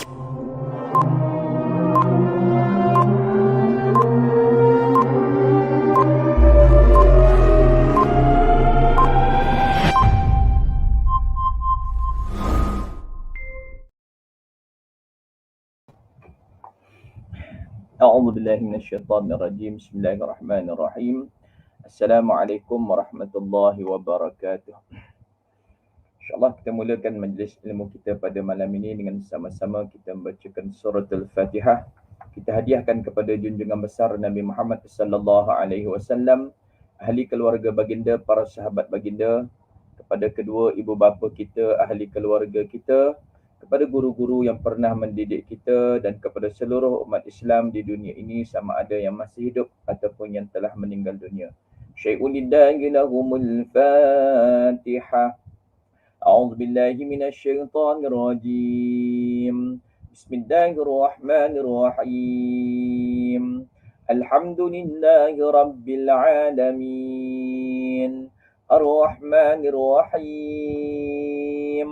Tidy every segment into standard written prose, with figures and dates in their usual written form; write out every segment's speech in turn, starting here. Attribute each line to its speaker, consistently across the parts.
Speaker 1: أعوذ بالله من الشيطان الرجيم. بسم الله الرحمن الرحيم. Assalamualaikum warahmatullahi wabarakatuh. InsyaAllah kita mulakan majlis ilmu kita pada malam ini dengan sama-sama kita membacakan surah Al-Fatihah. Kita hadiahkan kepada junjungan besar Nabi Muhammad sallallahu alaihi wasallam, ahli keluarga baginda, para sahabat baginda, kepada kedua ibu bapa kita, ahli keluarga kita, kepada guru-guru yang pernah mendidik kita, dan kepada seluruh umat Islam di dunia ini sama ada yang masih hidup ataupun yang telah meninggal dunia. Syai'ulillahi lahumul Fatihah. أعوذ بالله من الشيطان الرجيم. بسم الله الرحمن الرحيم. الحمد لله رب العالمين. الرحمن الرحيم.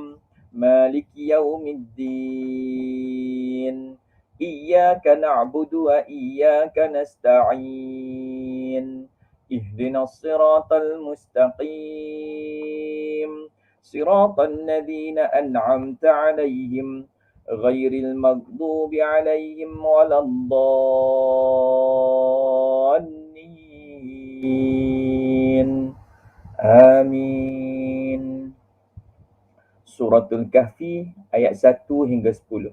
Speaker 1: مالك يوم الدين. إياك نعبد وإياك نستعين. اهدنا الصراط المستقيم. صراط الذين أنعمت عليهم غير المغضوب عليهم ولا الضالين. آمين. Suratul Kahfi ayat 1 hingga 10.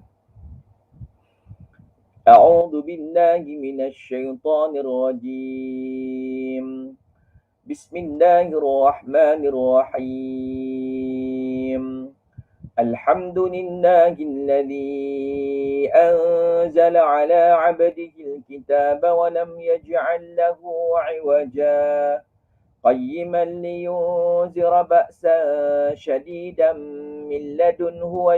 Speaker 1: A'udzu billahi minasy syaithanir rajim. Bismillahirrahmanirrahim. Alhamdulillahilladzi anzala ala 'abdihi al-kitaba wa lam yaj'al lahu 'iwaja qayyiman liyunzira ba'san shadidan min ladunhu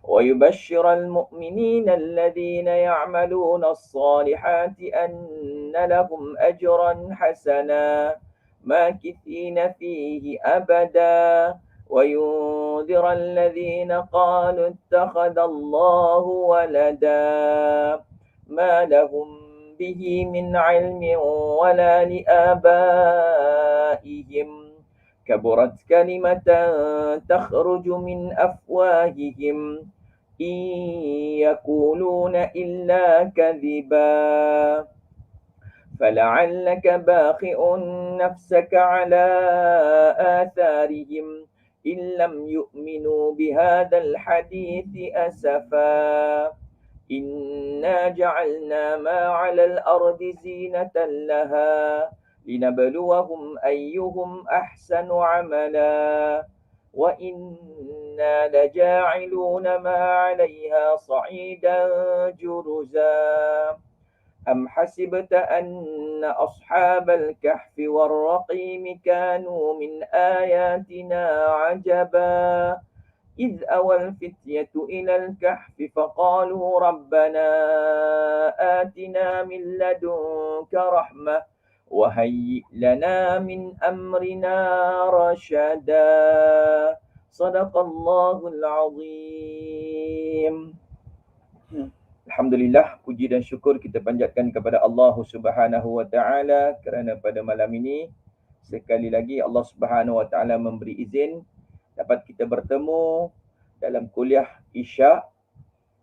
Speaker 1: ويبشر المؤمنين الذين يعملون الصالحات أن لهم أجرا حسنا ماكثين فيه أبدا وينذر الذين قالوا اتخذ الله ولدا ما لهم به من علم ولا لآبائهم كبرت كلمة تخرج من أفواههم إن يقولون إلا كذبا فلعلك باخع نفسك على آثارهم إن لم يؤمنوا بهذا الحديث أسفا إنا جعلنا ما على الأرض زينة لها لنبلوهم أيهم أحسن عملا وإنا لجاعلون ما عليها صعيدا جرزا أم حسبت أن أصحاب الكهف والرقيم كانوا من آياتنا عجبا إذ أوى الفتية إلى الكهف فقالوا ربنا آتنا من لدنك رحمة وهيئ لنا من أمرنا رشدا صدق الله العظيم. Alhamdulillah, puji dan syukur kita panjatkan kepada Allah Subhanahu wa taala kerana pada malam ini sekali lagi Allah Subhanahu wa taala memberi izin dapat kita bertemu dalam kuliah Isya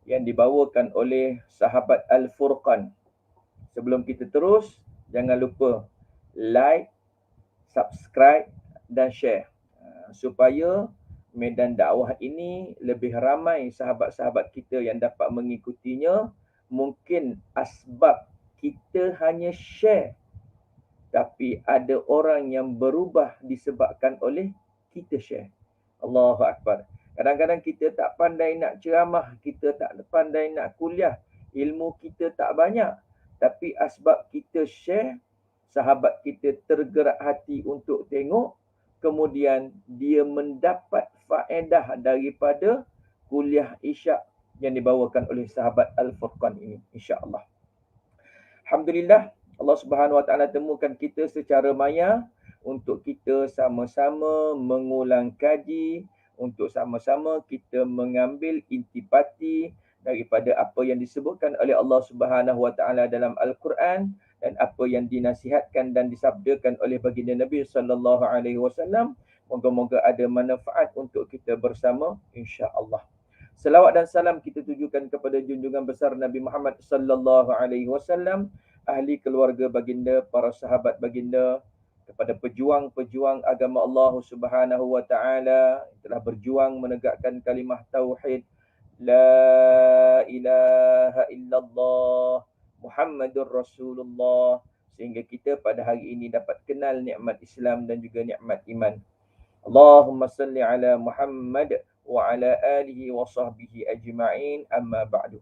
Speaker 1: yang dibawakan oleh sahabat Al-Furqan. Sebelum kita terus, jangan lupa like, subscribe dan share supaya medan dakwah ini lebih ramai sahabat-sahabat kita yang dapat mengikutinya. Mungkin asbab kita hanya share, tapi ada orang yang berubah disebabkan oleh kita share. Allahu Akbar. Kadang-kadang kita tak pandai nak ceramah, kita tak pandai nak kuliah, ilmu kita tak banyak, tapi asbab kita share, sahabat kita tergerak hati untuk tengok, kemudian dia mendapat faedah daripada kuliah Isya yang dibawakan oleh sahabat Al-Furqan ini, insya-Allah. Alhamdulillah, Allah Subhanahu wa taala temukan kita secara maya untuk kita sama-sama mengulang kaji, untuk sama-sama kita mengambil intipati daripada apa yang disebutkan oleh Allah Subhanahu Wa Taala dalam Al-Quran dan apa yang dinasihatkan dan disabdakan oleh baginda Nabi sallallahu alaihi wasallam. Moga-moga ada manfaat untuk kita bersama, insya-Allah. Selawat dan salam kita tujukan kepada junjungan besar Nabi Muhammad sallallahu alaihi wasallam, ahli keluarga baginda, para sahabat baginda, kepada pejuang-pejuang agama Allah Subhanahu wa taala yang telah berjuang menegakkan kalimah tauhid la ilaha illallah Muhammadur Rasulullah, sehingga kita pada hari ini dapat kenal nikmat Islam dan juga nikmat iman. Allahumma salli ala Muhammad wa ala alihi wa sahbihi ajma'in, amma ba'du.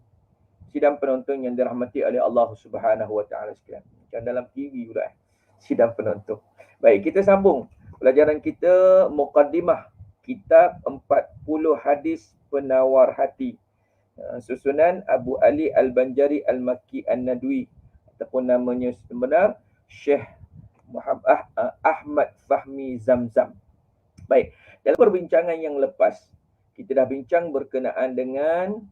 Speaker 1: Sidang penonton yang dirahmati oleh Allah Subhanahu wa taala sekalian. Macam dalam TV pula sidang penonton. Baik, kita sambung pelajaran kita, muqaddimah kitab 40 hadis penawar hati. Susunan Abu Ali Al-Banjari Al-Makki An-Nadwi, ataupun namanya sebenar Syekh Ahmad Fahmi Zamzam. Baik, dalam perbincangan yang lepas, kita dah bincang berkenaan dengan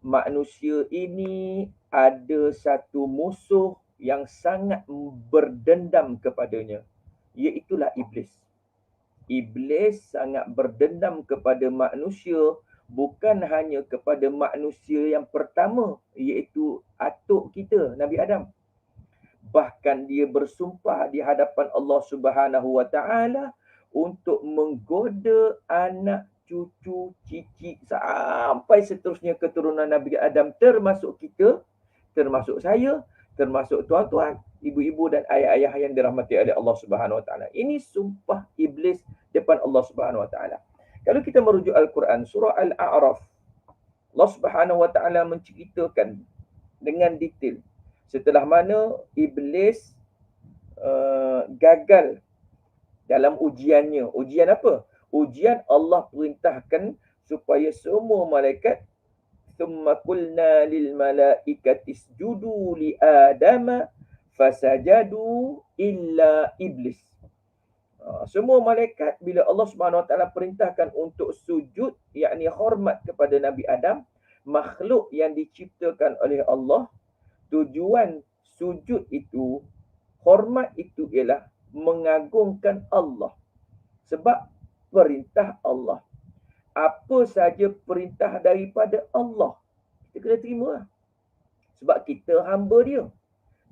Speaker 1: manusia ini ada satu musuh yang sangat berdendam kepadanya, iaitulah Iblis. Iblis sangat berdendam kepada manusia, bukan hanya kepada manusia yang pertama, iaitu atuk kita, Nabi Adam. Bahkan dia bersumpah di hadapan Allah Subhanahu Wa Taala untuk menggoda anak cucu, cicit sampai seterusnya keturunan Nabi Adam, termasuk kita, termasuk saya, termasuk tuan-tuan, ibu-ibu dan ayah-ayah yang dirahmati oleh Allah Subhanahu Wa Taala. Ini sumpah Iblis depan Allah Subhanahu Wa Taala. Kalau kita merujuk Al-Quran, surah Al-A'raf, Allah Subhanahu Wa Taala menceritakan dengan detail setelah mana Iblis gagal dalam ujiannya. Ujian apa? Ujian Allah perintahkan supaya semua malaikat, thumma qulna lil malaikati isjudu li adama fasajadu illa iblis. Semua malaikat bila Allah Subhanahu Wa Taala perintahkan untuk sujud, yakni hormat kepada Nabi Adam, makhluk yang diciptakan oleh Allah, tujuan sujud itu, hormat itu ialah mengagungkan Allah. Sebab perintah Allah, apa saja perintah daripada Allah, kita kena terima lah. Sebab kita hamba dia.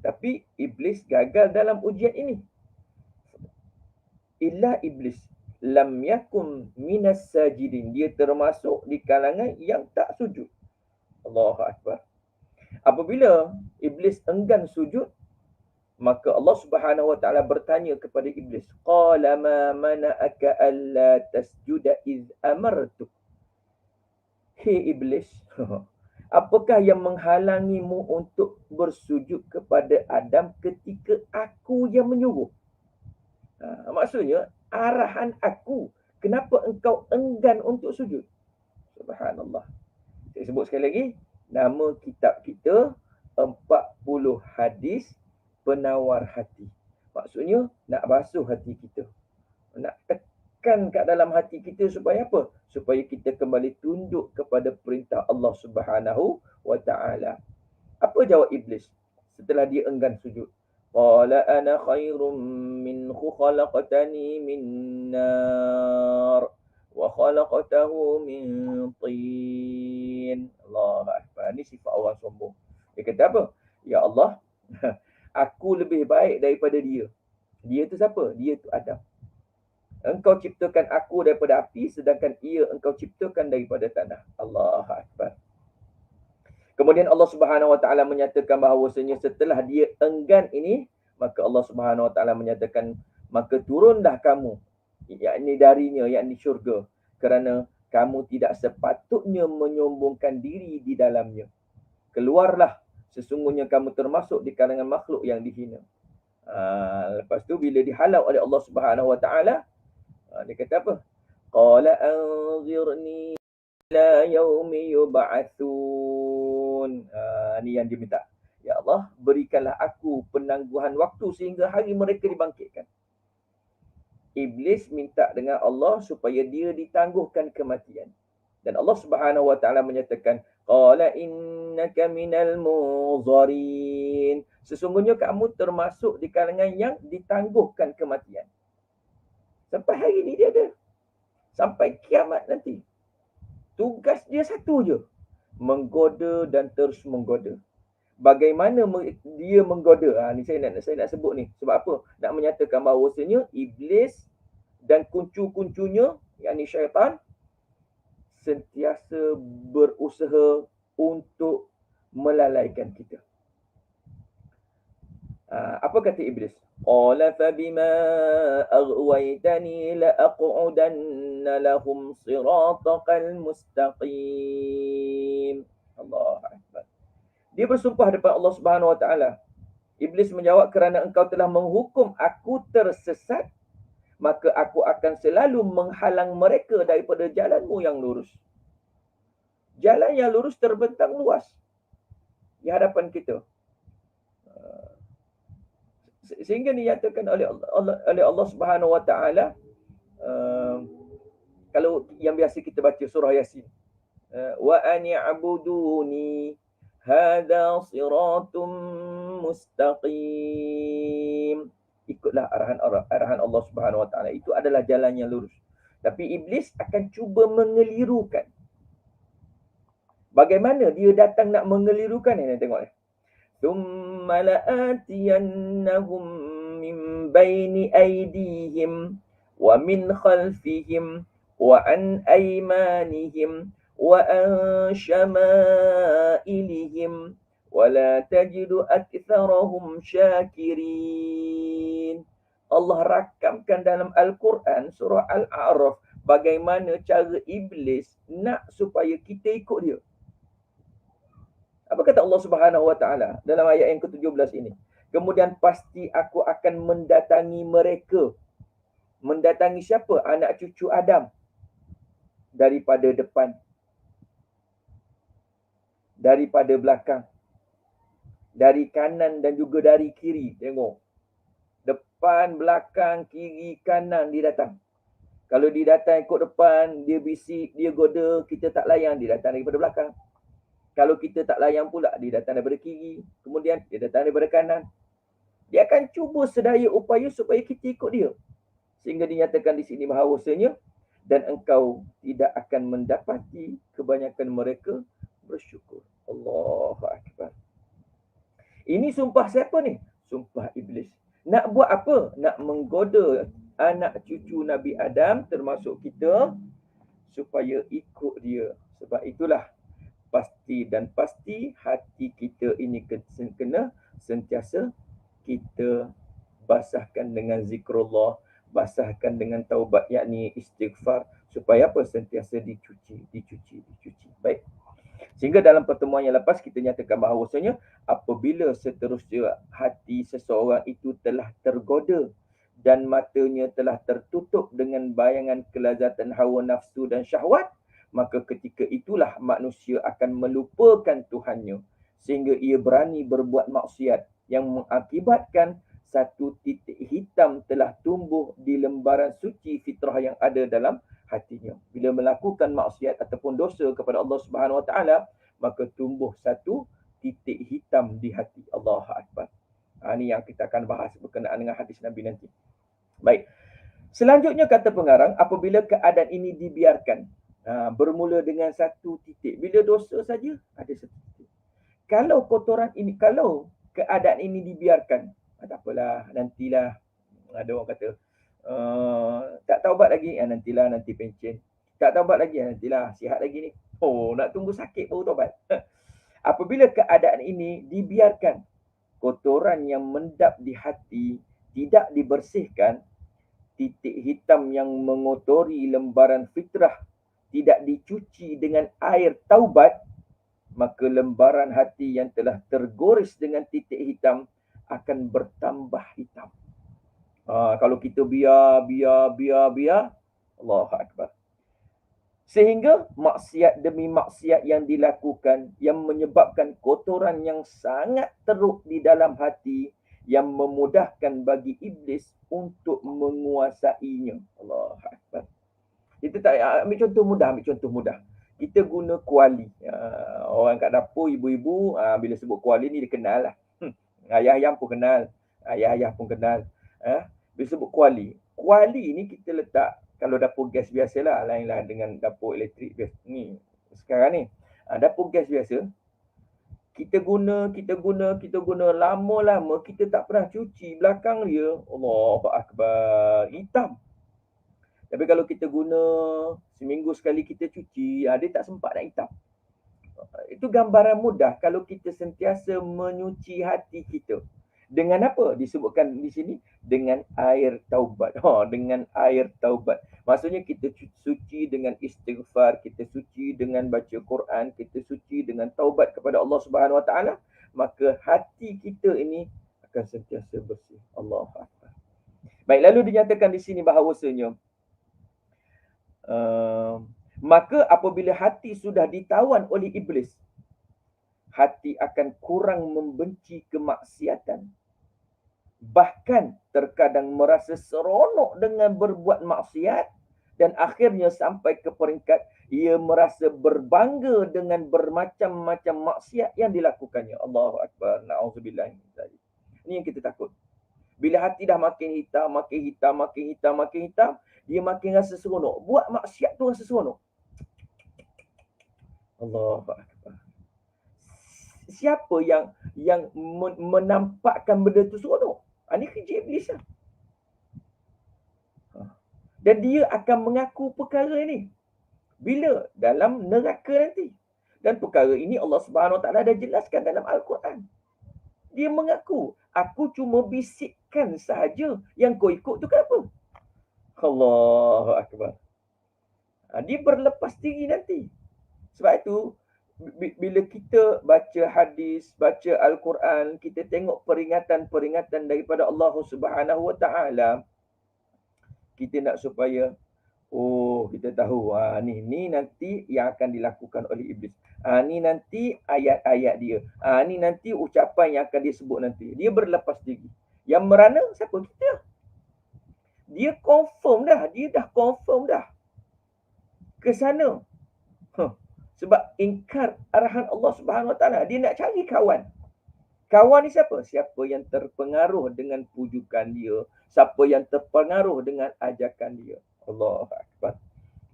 Speaker 1: Tapi Iblis gagal dalam ujian ini. Illa Iblis lam yakun minas sajidin, dia termasuk di kalangan yang tak sujud. Allahu Akbar. Apabila Iblis enggan sujud, maka Allah Subhanahu Wa Taala bertanya kepada Iblis, qala ma mana'aka alla tasjuda iz amartuk. Hei Iblis, apakah yang menghalangimu untuk bersujud kepada Adam ketika aku yang menyuruh? Maksudnya, arahan aku, kenapa engkau enggan untuk sujud? Subhanallah. Saya sebut sekali lagi, nama kitab kita 40 hadis penawar hati. Maksudnya, nak basuh hati kita. Nak tekan kat dalam hati kita supaya apa? Supaya kita kembali tunduk kepada perintah Allah Subhanahu Wa Taala. Apa jawab Iblis setelah dia enggan sujud? Qala ana khairum minhu khalaqtani min nar wa khalaqtahu min tin. Allahu Akbar. Ini sifat orang sombong. Dia kata apa? Ya Allah, aku lebih baik daripada dia. Dia tu siapa? Dia tu Adam. Engkau ciptakan aku daripada api, sedangkan ia engkau ciptakan daripada tanah. Allahu Akbar. Kemudian Allah Subhanahu Wa Taala menyatakan bahawasanya setelah dia enggan ini, maka Allah Subhanahu Wa Taala menyatakan, maka turunlah kamu, yakni darinya, yakni syurga, kerana kamu tidak sepatutnya menyombongkan diri di dalamnya. Keluarlah, sesungguhnya kamu termasuk di kalangan makhluk yang dihina. Lepas tu bila dihalau oleh Allah Subhanahu Wa Taala, dia kata apa? Qala anzirni ila yaumi yub'atsun. Ni yang dia minta. Ya Allah, berikanlah aku penangguhan waktu sehingga hari mereka dibangkitkan. Iblis minta dengan Allah supaya dia ditangguhkan kematian. Dan Allah Subhanahu wa taala menyatakan, qala innaka minal munzarin. Sesungguhnya kamu termasuk di kalangan yang ditangguhkan kematian. Sampai hari ini dia ada. Sampai kiamat nanti. Tugas dia satu je. Menggoda dan terus menggoda. Bagaimana dia menggoda? Ni saya nak sebut ni. Sebab apa? Nak menyatakan bahawasanya iblis dan kuncu-kuncunya, yakni syaitan, sentiasa berusaha untuk melalaikan kita. Apa kata iblis? Qala fabima aghwaytani la'aq'udanna lahum siratakal mustaqim. Allah Akbar. Dia bersumpah depan Allah Subhanahu wa taala. Iblis menjawab, kerana engkau telah menghukum aku tersesat, maka aku akan selalu menghalang mereka daripada jalanmu yang lurus. Jalan yang lurus terbentang luas di hadapan kita. Sehingga dinyatakan oleh Allah Subhanahu wa taala, kalau yang biasa kita baca surah Yasin, wa ani'buduni hadza siratum mustaqim. Ikutlah arahan Allah Subhanahu wa taala. Itu adalah jalan yang lurus. Tapi iblis akan cuba mengelirukan. Bagaimana dia datang nak mengelirukan ni? Tengok ni. Thumma la'atiyannahum min baini aydihim wa min khalfihim wa an aymanihim wa an syama'ilihim wa la tajidu aktsarahum syakirin. Allah rakamkan dalam Al-Quran surah Al-A'raf bagaimana cara iblis nak supaya kita ikut dia. Apa kata Allah Subhanahu wa taala dalam ayat yang ke-17 ini? Kemudian pasti aku akan mendatangi mereka. Mendatangi siapa? Anak cucu Adam. Daripada depan. Daripada belakang. Dari kanan dan juga dari kiri. Tengok. Depan, belakang, kiri, kanan dia datang. Kalau dia datang ikut depan, dia bisik, dia goda, kita tak layan, dia datang daripada belakang. Kalau kita tak layan pula, dia datang daripada kiri. Kemudian dia datang daripada kanan. Dia akan cuba sedaya upaya supaya kita ikut dia. Sehingga dinyatakan di sini bahawasanya, dan engkau tidak akan mendapati kebanyakan mereka bersyukur. Allahu Akbar. Ini sumpah siapa ni? Sumpah iblis. Nak buat apa? Nak menggoda anak cucu Nabi Adam termasuk kita supaya ikut dia. Sebab itulah pasti hati kita ini kena sentiasa kita basahkan dengan zikrullah, basahkan dengan taubat, yakni istighfar, supaya apa? Sentiasa dicuci. Baik. Sehingga dalam pertemuan yang lepas kita nyatakan bahawasanya apabila seterusnya hati seseorang itu telah tergoda dan matanya telah tertutup dengan bayangan kelazatan hawa nafsu dan syahwat, maka ketika itulah manusia akan melupakan Tuhannya sehingga ia berani berbuat maksiat yang mengakibatkan satu titik hitam telah tumbuh di lembaran suci fitrah yang ada dalam hatinya. Bila melakukan maksiat ataupun dosa kepada Allah Subhanahu Wa Taala, maka tumbuh satu titik hitam di hati. Allahu Akbar. Ini yang kita akan bahas berkenaan dengan hadis Nabi nanti. Baik. Selanjutnya kata pengarang, apabila keadaan ini dibiarkan, bermula dengan satu titik. Bila dosa saja ada satu titik. Kalau keadaan ini dibiarkan, tak apalah, nantilah. Ada orang kata, tak taubat lagi, nanti pencen. Tak taubat lagi, nantilah sihat lagi ni. Nak tunggu sakit baru taubat. Apabila keadaan ini dibiarkan, kotoran yang mendap di hati tidak dibersihkan, titik hitam yang mengotori lembaran fitrah tidak dicuci dengan air taubat, maka lembaran hati yang telah tergores dengan titik hitam akan bertambah hitam. Kalau kita biar, Allahu Akbar. Sehingga maksiat demi maksiat yang dilakukan yang menyebabkan kotoran yang sangat teruk di dalam hati yang memudahkan bagi iblis untuk menguasainya. Allah Akbar. Kita tak ambil contoh mudah, Kita guna kuali. Orang kat dapur, ibu-ibu, bila sebut kuali ni dia kenal lah. Ayah-ayah pun kenal. Ayah-ayah pun kenal. Bila sebut kuali. Kuali ni kita letak, kalau dapur gas biasalah, lainlah dengan dapur elektrik biasa. Ni, sekarang ni. Dapur gas biasa, kita guna lama-lama, kita tak pernah cuci belakang dia. Allahu Akbar. Hitam. Tapi kalau kita guna seminggu sekali kita cuci, dia tak sempat nak hitam. Itu gambaran mudah kalau kita sentiasa menyuci hati kita. Dengan apa? Disebutkan di sini, dengan air taubat. Dengan air taubat. Maksudnya kita suci dengan istighfar, kita suci dengan baca Quran, kita suci dengan taubat kepada Allah Subhanahu Wa Taala, maka hati kita ini akan sentiasa bersih. Allahu Akbar. Baik, lalu dinyatakan di sini bahawasanya maka apabila hati sudah ditawan oleh iblis, hati akan kurang membenci kemaksiatan. Bahkan terkadang merasa seronok dengan berbuat maksiat, dan akhirnya sampai ke peringkat ia merasa berbangga dengan bermacam-macam maksiat yang dilakukannya. Allahu Akbar. Na'udzubillah. Ini yang kita takut. Bila hati dah makin hitam, dia makin rasa seronok. Buat maksiat tu rasa seronok. Allahu Akbar. Siapa yang menampakkan benda tu seronok? Ini kerja iblis lah. Dan dia akan mengaku perkara ini bila dalam neraka nanti. Dan perkara ini Allah Subhanahu Wa Taala dah jelaskan dalam Al-Quran. Dia mengaku, aku cuma bisikkan sahaja, yang kau ikut tu kenapa? Allahu Akbar. Dia berlepas diri nanti. Sebab itu, bila kita baca hadis, baca Al-Quran, kita tengok peringatan-peringatan daripada Allah Subhanahu Wa Taala, kita nak supaya kita tahu ni nanti yang akan dilakukan oleh iblis. Ni nanti ayat-ayat dia. Ni nanti ucapan yang akan dia sebut nanti. Dia berlepas diri. Yang merana siapa? Kita. Dia confirm dah. Dia dah confirm dah ke sana. Sebab ingkar arahan Allah Subhanahu Wa Taala. Dia nak cari kawan. Kawan ni siapa? Siapa yang terpengaruh dengan pujukan dia. Siapa yang terpengaruh dengan ajakan dia. Allahu Akbar.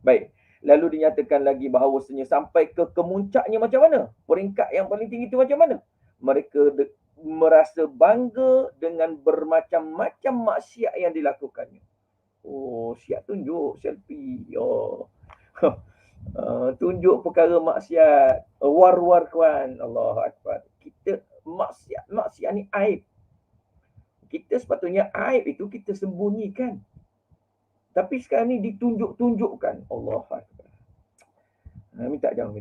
Speaker 1: Baik. Lalu dinyatakan lagi bahawasanya sampai ke kemuncaknya macam mana? Peringkat yang paling tinggi itu macam mana? Mereka merasa bangga dengan bermacam-macam maksiat yang dilakukannya. Siap tunjuk selfie. Tunjuk perkara maksiat. War-war kawan. Allahu Akbar. Kita maksiat ni aib. Kita sepatutnya aib itu kita sembunyikan. Tapi sekarang ni ditunjuk-tunjukkan. Allah Akbar. Minta jauh.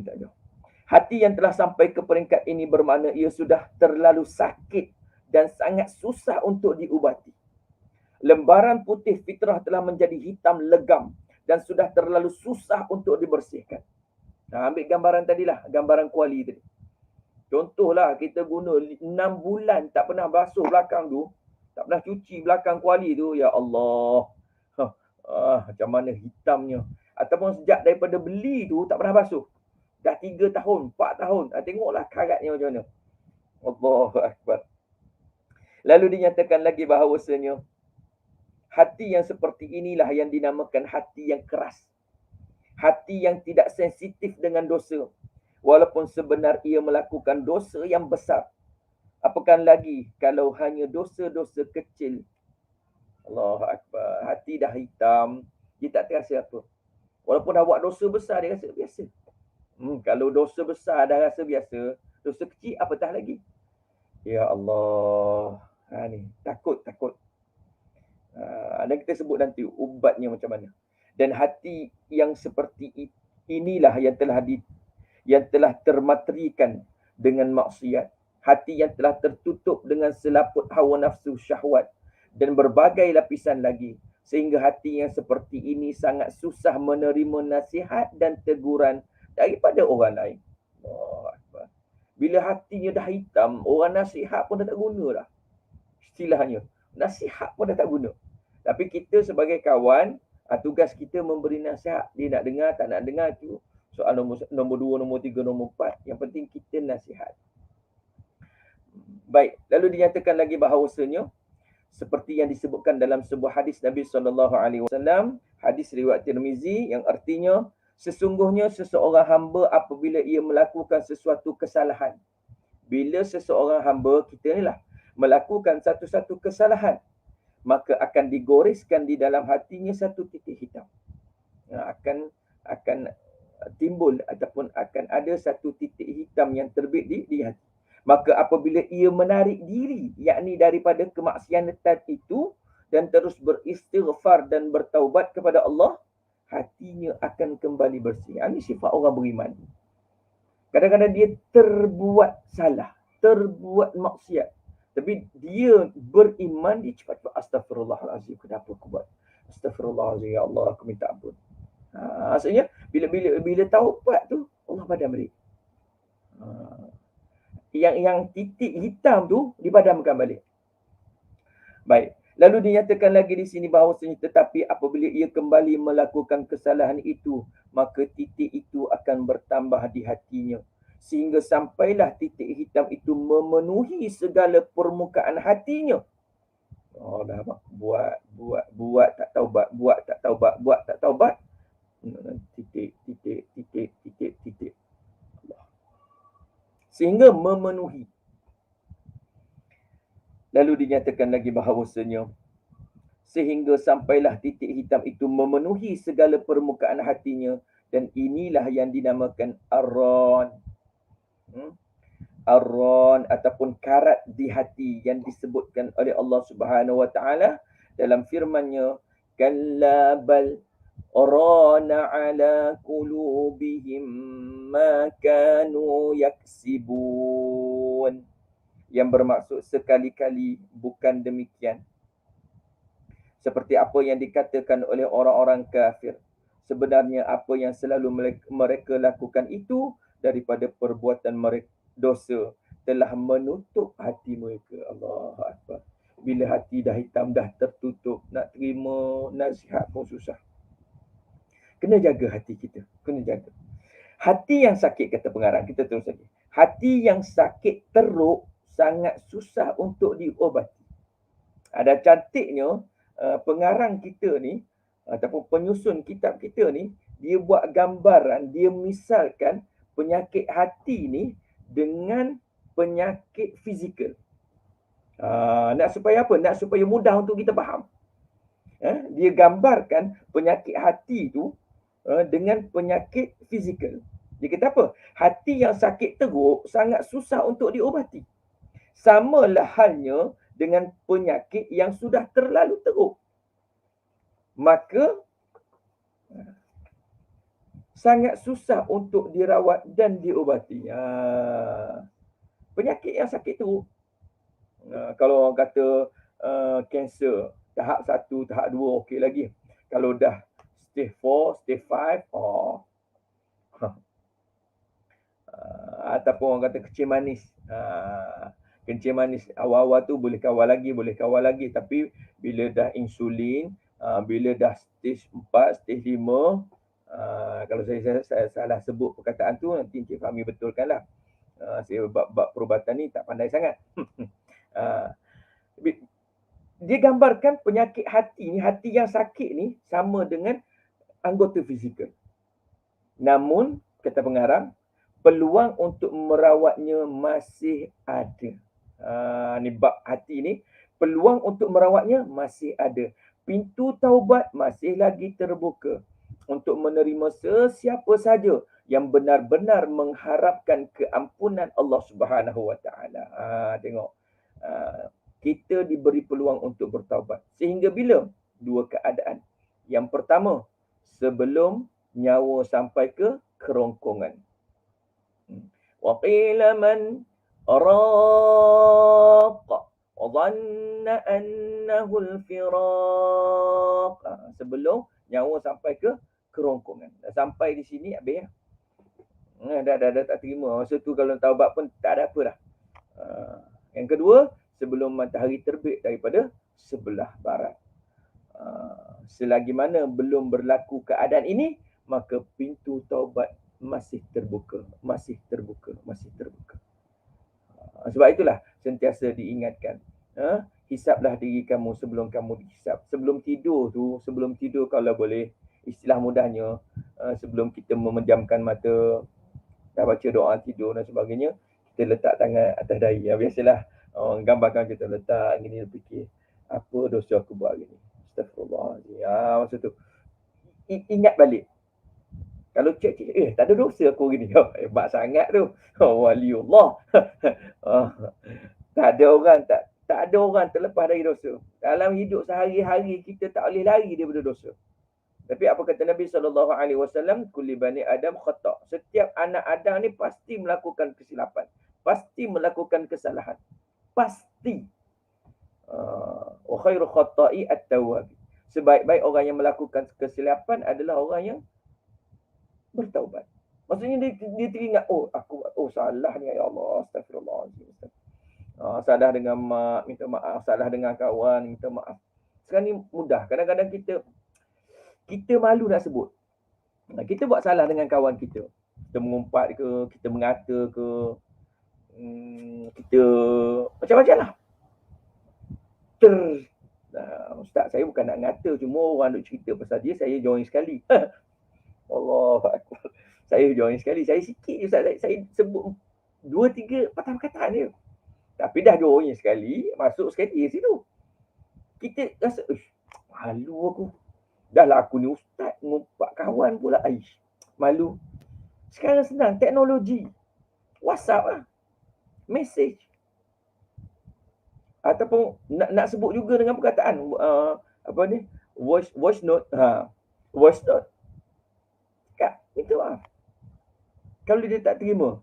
Speaker 1: Hati yang telah sampai ke peringkat ini bermakna ia sudah terlalu sakit dan sangat susah untuk diubati. Lembaran putih fitrah telah menjadi hitam legam dan sudah terlalu susah untuk dibersihkan. Ambil gambaran tadilah, gambaran kuali tadi. Contohlah kita guna 6 bulan tak pernah basuh belakang tu, tak pernah cuci belakang kuali tu, ya Allah. Macam mana hitamnya. Ataupun sejak daripada beli tu tak pernah basuh. Dah 3 tahun, 4 tahun. Tengoklah karatnya macam mana. Allahu Akbar. Lalu dinyatakan lagi bahawasanya hati yang seperti inilah yang dinamakan hati yang keras. Hati yang tidak sensitif dengan dosa. Walaupun sebenar ia melakukan dosa yang besar. Apakah lagi kalau hanya dosa-dosa kecil. Allahu Akbar. Hati dah hitam, dia tak terasa apa. Walaupun dah buat dosa besar, dia rasa biasa. Kalau dosa besar dah rasa biasa, dosa kecil apatah lagi. Ya Allah. Ni takut. Dan kita sebut nanti ubatnya macam mana. Dan hati yang seperti inilah yang telah termaterikan dengan maksiat. Hati yang telah tertutup dengan selaput hawa nafsu syahwat dan berbagai lapisan lagi, sehingga hati yang seperti ini sangat susah menerima nasihat dan teguran daripada orang lain. Bila hatinya dah hitam, orang nasihat pun dah tak guna dah. istilahnya. Nasihat pun dah tak guna. Tapi kita sebagai kawan, tugas kita memberi nasihat. Dia nak dengar, tak nak dengar tu soal nombor 2, nombor 3, nombor 4. Yang penting kita nasihat. Baik, lalu dinyatakan lagi bahawasanya seperti yang disebutkan dalam sebuah hadis Nabi SAW, hadis riwayat Tirmizi, yang artinya sesungguhnya seseorang hamba apabila ia melakukan sesuatu kesalahan. Bila seseorang hamba kita ni lah melakukan satu-satu kesalahan, maka akan digoreskan di dalam hatinya satu titik hitam. Akan timbul ataupun akan ada satu titik hitam yang terbit di hati. Maka apabila ia menarik diri, yakni daripada kemaksiatan itu, dan terus beristighfar dan bertaubat kepada Allah, hatinya akan kembali bersih. Ini sifat orang beriman. Kadang-kadang dia terbuat salah, terbuat maksiat, tapi dia beriman, dia cepat astagfirullahalazim, kenapa aku buat? Astagfirullahalazim, ya Allah, aku minta ampun. Maksudnya bila taubat tu, Allah padam balik. Yang titik hitam tu dipadamkan balik. Baik. Lalu dinyatakan lagi di sini bahawasanya tetapi apabila ia kembali melakukan kesalahan itu, maka titik itu akan bertambah di hatinya. Sehingga sampailah titik hitam itu memenuhi segala permukaan hatinya. Oh, dah buat tak taubat, buat tak taubat. Titik. Sehingga memenuhi. Lalu dinyatakan lagi bahawasanya sehingga sampailah titik hitam itu memenuhi segala permukaan hatinya, dan inilah yang dinamakan ar-ran. Ar-ran ataupun karat di hati yang disebutkan oleh Allah Subhanahu wa taala dalam firman-Nya, kalla bal rana ala qulubihim ma kanu yaksibun. Yang bermaksud sekali-kali bukan demikian. Seperti apa yang dikatakan oleh orang-orang kafir. Sebenarnya apa yang selalu mereka lakukan itu daripada perbuatan mereka dosa telah menutup hati mereka. Allahu Akbar. Bila hati dah hitam, dah tertutup, nak terima nasihat pun susah. Kena jaga hati kita. Kena jaga. Hati yang sakit, kata pengarang, kita terus lagi. Hati yang sakit teruk sangat susah untuk diobati. Ada cantiknya pengarang kita ni ataupun penyusun kitab kita ni, dia buat gambaran, dia misalkan penyakit hati ni dengan penyakit fizikal. Nak supaya apa? Nak supaya mudah untuk kita faham. Dia gambarkan penyakit hati tu dengan penyakit fizikal. Dia kata apa? Hati yang sakit teruk sangat susah untuk diobati. Samalah halnya dengan penyakit yang sudah terlalu teruk. Maka sangat susah untuk dirawat dan diobati. Penyakit yang sakit teruk. Kalau orang kata kanser, tahap 1, tahap 2 okey lagi. Kalau dah stage 4, stage 5, ataupun orang kata kencing manis. Kencing manis awal-awal tu boleh kawal lagi. Tapi bila dah insulin, bila dah stage 4, stage 5, kalau saya salah sebut perkataan tu, nanti Encik Fahmi betulkanlah. Saya bab perubatan ni tak pandai sangat. Dia gambarkan penyakit hati ni, hati yang sakit ni sama dengan anggota fizikal. Namun, kata pengarang, peluang untuk merawatnya masih ada. Ni bab hati ni, peluang untuk merawatnya masih ada. Pintu taubat masih lagi terbuka untuk menerima sesiapa saja yang benar-benar mengharapkan keampunan Allah Subhanahu wa taala. Tengok. Kita diberi peluang untuk bertaubat. Sehingga bila? Dua keadaan. Yang pertama, sebelum nyawa sampai ke kerongkongan. Wa qila man raqa wa dhanna annahu al-firaq. Sebelum nyawa sampai ke kerongkongan. Dah sampai di sini habis. Dah tak terima. Masa tu kalau taubat pun tak ada apa dah. Yang kedua, sebelum matahari terbit daripada sebelah barat. Selagi mana belum berlaku keadaan ini, maka pintu taubat masih terbuka, masih terbuka, masih terbuka. Sebab itulah sentiasa diingatkan, hisaplah diri kamu sebelum kamu dihisap. Sebelum tidur kalau boleh, istilah mudahnya, sebelum kita memejamkan mata, dah baca doa tidur dan sebagainya, kita letak tangan atas dahi. Biasalah orang gambarkan kita letak gini, fikir, apa dosa aku buat hari ni? Astagfirullahaladzim. Masa tu ingat balik. Kalau cek, tak ada dosa aku hari ni. Hebat sangat tu. Waliullah. Tak ada orang terlepas dari dosa. Dalam hidup sehari-hari kita tak boleh lari daripada dosa. Tapi apa kata Nabi SAW? Kulli bani Adam khata'. Setiap anak Adam ni pasti melakukan kesilapan. Pasti melakukan kesalahan. Pasti. Wa khairu khata'i at-tawwab. Sebaik-baik orang yang melakukan kesilapan adalah orang yang bertaubat. Maksudnya dia teringat, aku salah ni, ya Allah, astagfirullahaladzim. Salah dengan mak, minta maaf. Salah dengan kawan, minta maaf. Sekarang ni mudah. Kadang-kadang kita malu nak sebut. Kita buat salah dengan kawan kita. Kita mengumpat ke, kita mengata ke, kita macam-macam lah. Ustaz, saya bukan nak ngata, cuma orang duk cerita pasal dia, saya join sekali. Allah, saya join sekali. Saya sikit je, Ustaz. Saya sebut 2-3 patah perkataan dia. Tapi dah join sekali, masuk sekali di situ. Kita rasa, malu aku. Dah lah aku ni ustaz, ngumpat kawan pula. Malu. Sekarang senang, teknologi. WhatsApp lah. Message. Ataupun nak sebut juga dengan perkataan voice note. Voice note. Kak, minta maaf. Kalau dia tak terima,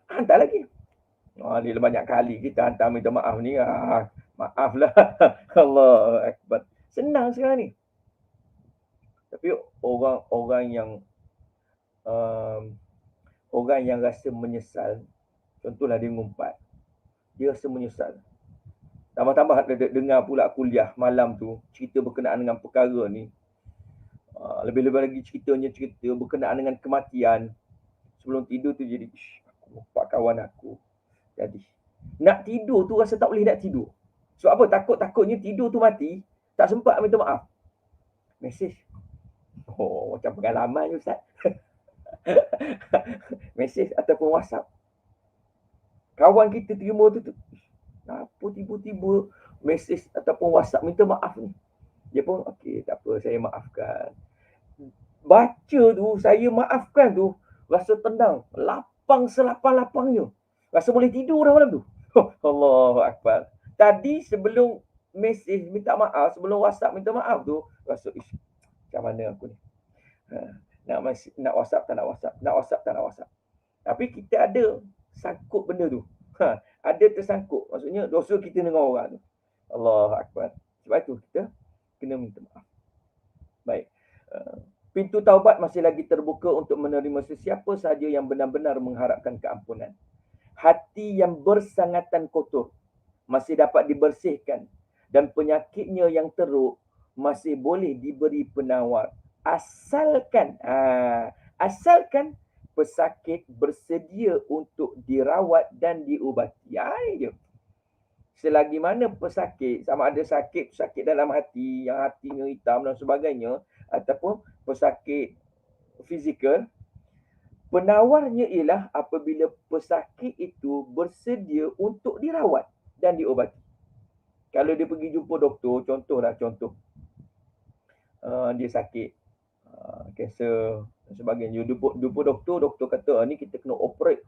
Speaker 1: hantar lagi. Dia banyak kali kita hantar minta maaf ni. Maaflah. Allah Akbar. Senang sekarang ni. Tapi orang yang rasa menyesal, contohlah dia ngumpat, dia rasa menyesal. Tambah-tambah dengar pula kuliah malam tu, cerita berkenaan dengan perkara ni. Lebih-lebih lagi cerita berkenaan dengan kematian. Sebelum tidur tu jadi, aku ngumpat kawan aku. Jadi, nak tidur tu rasa tak boleh nak tidur. Sebab apa? Takutnya tidur tu mati, tak sempat minta maaf. Mesej. Macam pengalaman je Ustaz. Mesej ataupun WhatsApp. Kawan kita terima tu, apa tiba-tiba mesej ataupun WhatsApp minta maaf ni. Dia pun, okey, tak apa, saya maafkan. Baca tu, saya maafkan tu, rasa tenang. Lapang selapang-lapangnya. Rasa boleh tidur dah malam tu. Allahu Akbar. Tadi sebelum mesej minta maaf, sebelum WhatsApp minta maaf tu, rasa, macam mana aku ni? Nak WhatsApp tak nak WhatsApp. Nak WhatsApp tak nak WhatsApp. Tapi kita ada sangkut benda tu. Ada tersangkut. Maksudnya dosa kita dengan orang tu. Allahu Akbar. Sebab itu kita kena minta maaf. Baik. Pintu taubat masih lagi terbuka untuk menerima sesiapa sahaja yang benar-benar mengharapkan keampunan. Hati yang bersangatan kotor masih dapat dibersihkan dan penyakitnya yang teruk masih boleh diberi penawar. Asalkan pesakit bersedia untuk dirawat dan diubati. Je. Selagi mana pesakit, sama ada pesakit dalam hati, yang hatinya hitam dan sebagainya, ataupun pesakit fizikal, penawarnya ialah apabila pesakit itu bersedia untuk dirawat dan diubati. Kalau dia pergi jumpa doktor, contoh dia sakit kanser dan sebagainya, jumpa doktor kata ni kita kena operate,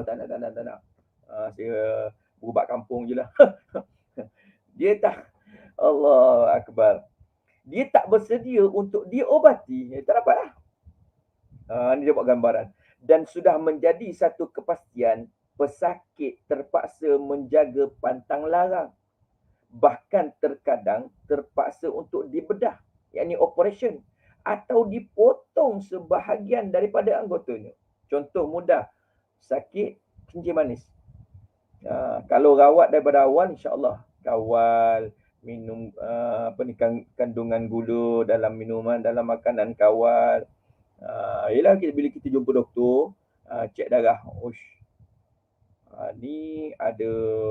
Speaker 1: tak nak. Saya berubat kampung je lah. Dia tak, Allah Akbar, dia tak bersedia untuk diobati, tak dapat lah. Ini dia buat gambaran. Dan sudah menjadi satu kepastian, pesakit terpaksa menjaga pantang larang. Bahkan terkadang terpaksa untuk dibedah, yakni operation, atau dipotong sebahagian daripada anggotanya. Contoh mudah, sakit kencing manis. Kalau rawat daripada awal, insya-Allah kawal minum kandungan gula dalam minuman, dalam makanan kawal. Yelah bila kita jumpa doktor, cek darah. Ush, ni ada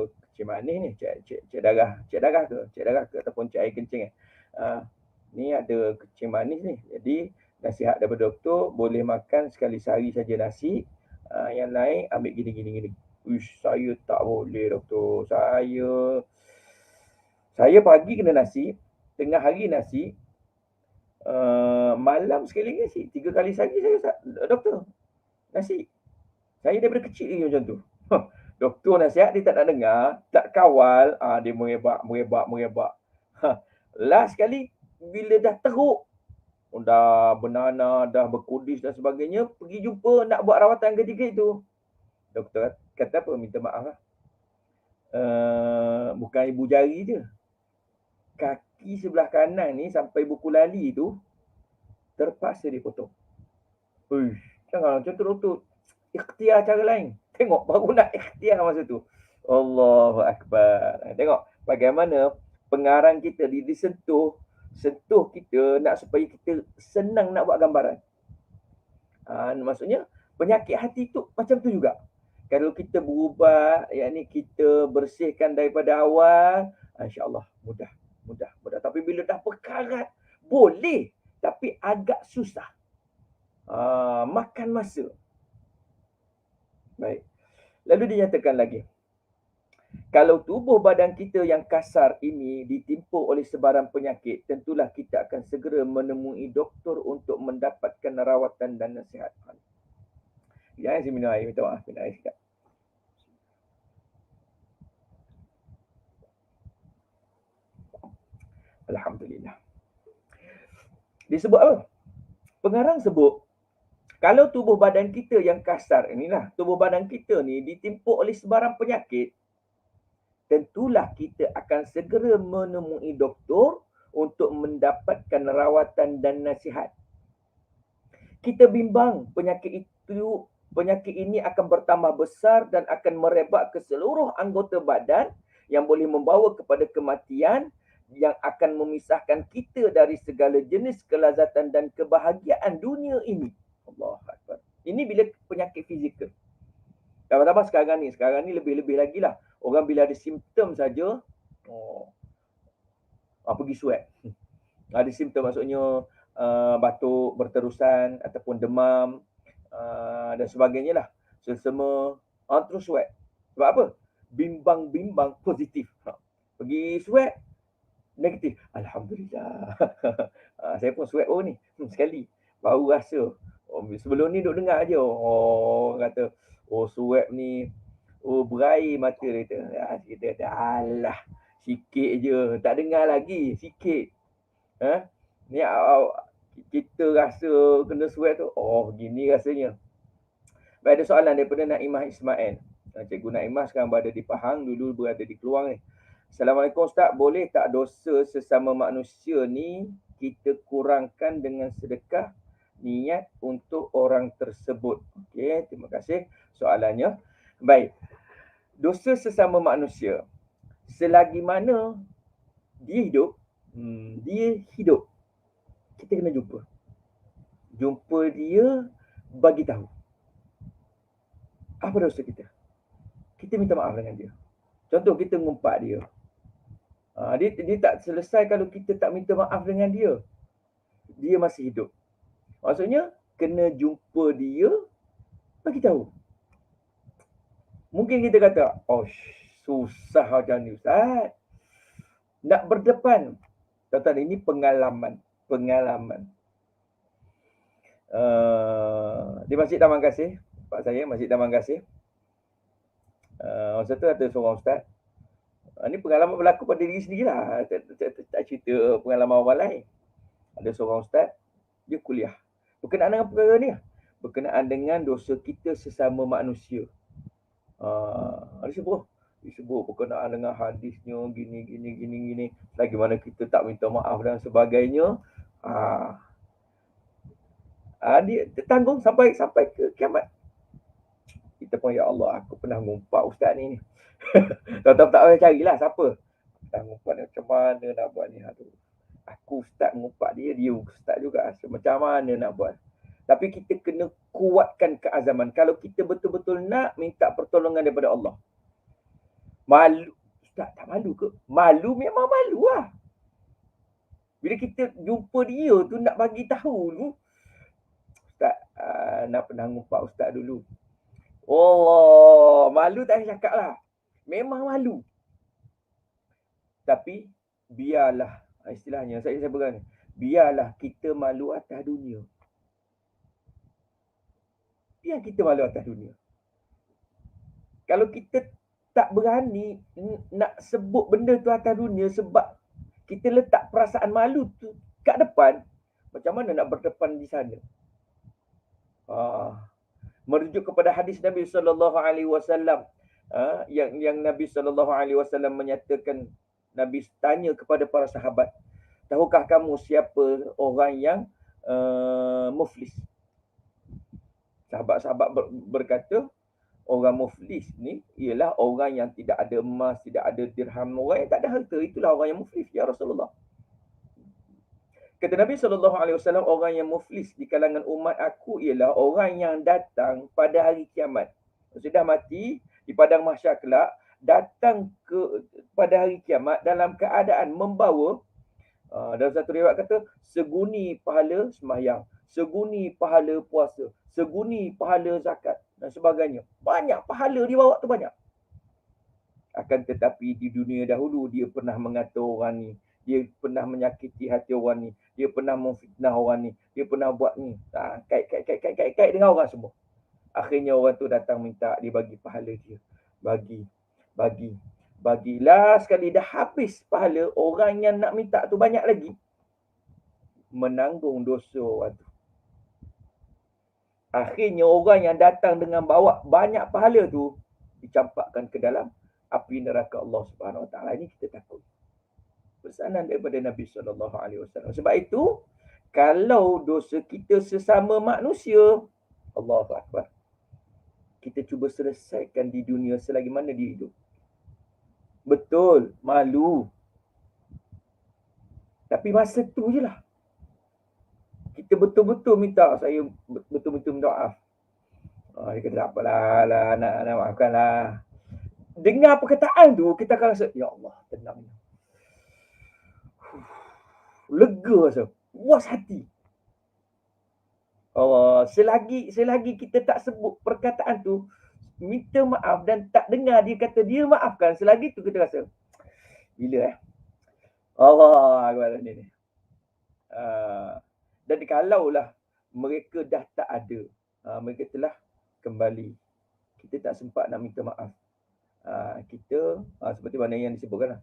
Speaker 1: kencing manis ni, cek darah. Cek darah ke ataupun cek air kencing. Ni ada kencing manis ni. Jadi nasihat daripada doktor, boleh makan sekali sehari saja nasi. Yang lain ambil gini. Uish, saya tak boleh doktor. Saya pagi kena nasi, tengah hari nasi, malam sekali nasi. 3 kali sehari saya doktor. Nasi. Saya daripada kecil lagi macam tu. Doktor nasihat dia tak nak dengar, tak kawal, dia merebak. Last sekali bila dah teruk, dah bernanah, dah berkudis dan sebagainya, pergi jumpa nak buat rawatan ketiga itu. Doktor kata apa? Minta maaf lah. Bukan ibu jari je. Kaki sebelah kanan ni sampai buku lali tu terpaksa dipotong. Uish, jangan macam tu doktor. Ikhtiar cara lain. Tengok baru nak ikhtiar masa tu. Allahu Akbar. Tengok bagaimana pengarang kita disentuh kita nak supaya kita senang nak buat gambaran. Maksudnya penyakit hati tu macam tu juga. Kalau kita berubah, yakni kita bersihkan daripada awal, insya-Allah mudah. Tapi bila dah perkarat, boleh tapi agak susah. Makan masa. Baik. Lalu dinyatakan lagi, kalau tubuh badan kita yang kasar ini ditimpa oleh sebarang penyakit, tentulah kita akan segera menemui doktor untuk mendapatkan rawatan dan nasihat. Jangan saya minum air, minta maaf, minum air sikit. Alhamdulillah. Disebut apa? Pengarang sebut, kalau tubuh badan kita yang kasar, inilah tubuh badan kita ni ditimpa oleh sebarang penyakit, tentulah kita akan segera menemui doktor untuk mendapatkan rawatan dan nasihat. Kita bimbang penyakit ini akan bertambah besar dan akan merebak ke seluruh anggota badan yang boleh membawa kepada kematian yang akan memisahkan kita dari segala jenis kelazatan dan kebahagiaan dunia ini. Allahu Akbar. Ini bila penyakit fizikal. Tambah-tambah sekarang ni lebih-lebih lagi lah. Orang bila ada simptom saja, pergi swab. Ada simptom maksudnya batuk berterusan ataupun demam dan sebagainya lah. Selsema, terus swab. Sebab apa? Bimbang positif. Pergi swab, negatif. Alhamdulillah. Saya pun swab ni sekali. Baru rasa. Sebelum ni duk dengar je. Kata, swab ni, berair mata dia. Kita kata, alah, sikit je. Tak dengar lagi, sikit. Ni kita rasa kena swab tu, begini rasanya. Baik, ada soalan daripada Naimah Ismail. Cikgu Naimah sekarang berada di Pahang, dulu berada di Keluang ni. Assalamualaikum Ustaz, boleh tak dosa sesama manusia ni kita kurangkan dengan sedekah niat untuk orang tersebut? Okey, terima kasih soalannya. Baik, dosa sesama manusia, selagi mana dia hidup, kita kena jumpa dia, bagi tahu apa dosa kita. Kita minta maaf dengan dia. Contoh kita ngumpat dia. Dia tak selesai kalau kita tak minta maaf dengan dia. Dia masih hidup. Maksudnya kena jumpa dia, bagi tahu. Mungkin kita kata, susah macam ni Ustaz. Nak berdepan. Tuan-tuan, ini pengalaman. Di Masjid Taman Kasih, Pak saya, Masjid Taman Kasih. Masa tu ada seorang ustaz. Ini pengalaman berlaku pada diri sendirilah. Tak cerita pengalaman orang lain. Ada seorang ustaz, dia kuliah. Berkenaan dengan perkara ni. Berkenaan dengan dosa kita sesama manusia. Disebut berkenaan dengan hadisnya, gini. Lagi mana kita tak minta maaf dan sebagainya. Dia tanggung sampai ke kiamat. Kita pun, ya Allah, aku pernah ngumpat ustaz ni. Tahu-tahu tak payah carilah siapa. Ustaz ngumpat ni macam mana nak buat ni? Aduh. Aku ustaz ngumpat dia, dia ustaz juga. So, macam mana nak buat? Tapi kita kena kuatkan keazaman. Kalau kita betul-betul nak minta pertolongan daripada Allah. Malu. Ustaz tak malu ke? Malu memang malu lah. Bila kita jumpa dia tu nak bagi tahu tu, Ustaz nak pernah ngumpat ustaz dulu. Oh, malu tak payah cakap lah. Memang malu. Tapi biarlah, istilahnya saya pegang ni, biarlah kita malu atas dunia. Biar kita malu atas dunia. Kalau kita tak berani nak sebut benda tu atas dunia sebab kita letak perasaan malu tu kat depan, macam mana nak berdepan di sana? Merujuk kepada hadis Nabi SAW, yang Nabi SAW menyatakan, Nabi tanya kepada para sahabat, tahukah kamu siapa orang yang muflis? Sahabat-sahabat berkata, orang muflis ni ialah orang yang tidak ada emas, tidak ada dirham, orang yang tak ada harta, itulah orang yang muflis ya Rasulullah. Kata Nabi SAW, orang yang muflis di kalangan umat aku ialah orang yang datang pada hari kiamat. Sudah mati di padang mahsyar kelak, datang pada hari kiamat dalam keadaan membawa, dalam satu riwayat kata, seguni pahala sembahyang, seguni pahala puasa, seguni pahala zakat dan sebagainya. Banyak pahala dia bawa tu, banyak. Akan tetapi di dunia dahulu dia pernah mengata orang ni, dia pernah menyakiti hati orang ni, dia pernah memfitnah orang ni, dia pernah buat ni, kait dengan orang semua. Akhirnya orang tu datang minta dia bagi pahala dia. Bagi. Last sekali dah habis pahala, orang yang nak minta tu banyak lagi, menanggung dosa orang tu. Akhirnya orang yang datang dengan bawa banyak pahala tu dicampakkan ke dalam api neraka Allah Subhanahu Wa Taala. Ini kita takut. Pesanan daripada Nabi SAW. Sebab itu, kalau dosa kita sesama manusia, Allahu Akbar, kita cuba selesaikan di dunia selagi mana dia hidup. Betul, malu. Tapi masa tu je lah. Kita betul-betul minta, saya betul-betul minta maaf. Dia kata, tak apalah, nak maafkan lah. Dengar perkataan tu, kita akan rasa, ya Allah, tenang. Lega rasa, puas hati. Selagi kita tak sebut perkataan tu, minta maaf dan tak dengar dia kata dia maafkan, selagi tu kita rasa, gila Allah Akbar ni. Dan kalaulah mereka dah tak ada, mereka telah kembali, kita tak sempat nak minta maaf. Kita seperti mana yang disebutkan lah,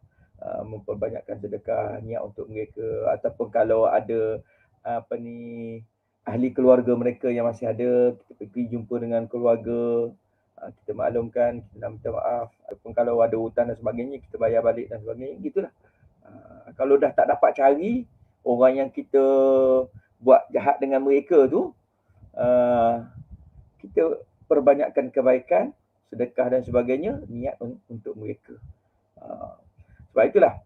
Speaker 1: memperbanyakkan sedekah, niat untuk mereka, ataupun kalau ada ahli keluarga mereka yang masih ada, kita pergi jumpa dengan keluarga, kita maklumkan, kita nak minta maaf, ataupun kalau ada hutang dan sebagainya, kita bayar balik dan sebagainya, gitulah. Kalau dah tak dapat cari orang yang kita buat jahat dengan mereka tu, kita perbanyakkan kebaikan, sedekah dan sebagainya, niat untuk mereka. Sebab itulah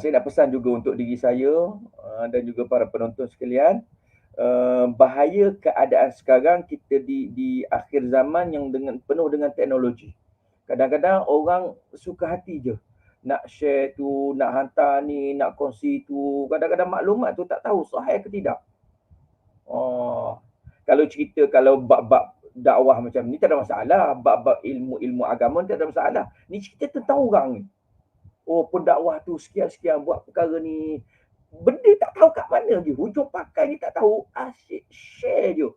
Speaker 1: saya nak pesan juga untuk diri saya dan juga para penonton sekalian, bahaya keadaan sekarang kita di akhir zaman yang penuh dengan teknologi. Kadang-kadang orang suka hati je nak share tu, nak hantar ni, nak kongsi tu. Kadang-kadang maklumat tu tak tahu sahih ke tidak. Kalau cerita, kalau bab-bab dakwah macam ni tak ada masalah, bab-bab ilmu agama tak ada masalah. Ni cerita tentang orang ni. Pendakwah tu sekian-sekian buat perkara ni, benda tak tahu kat mana je, hujung pakai ni tak tahu, asyik share je.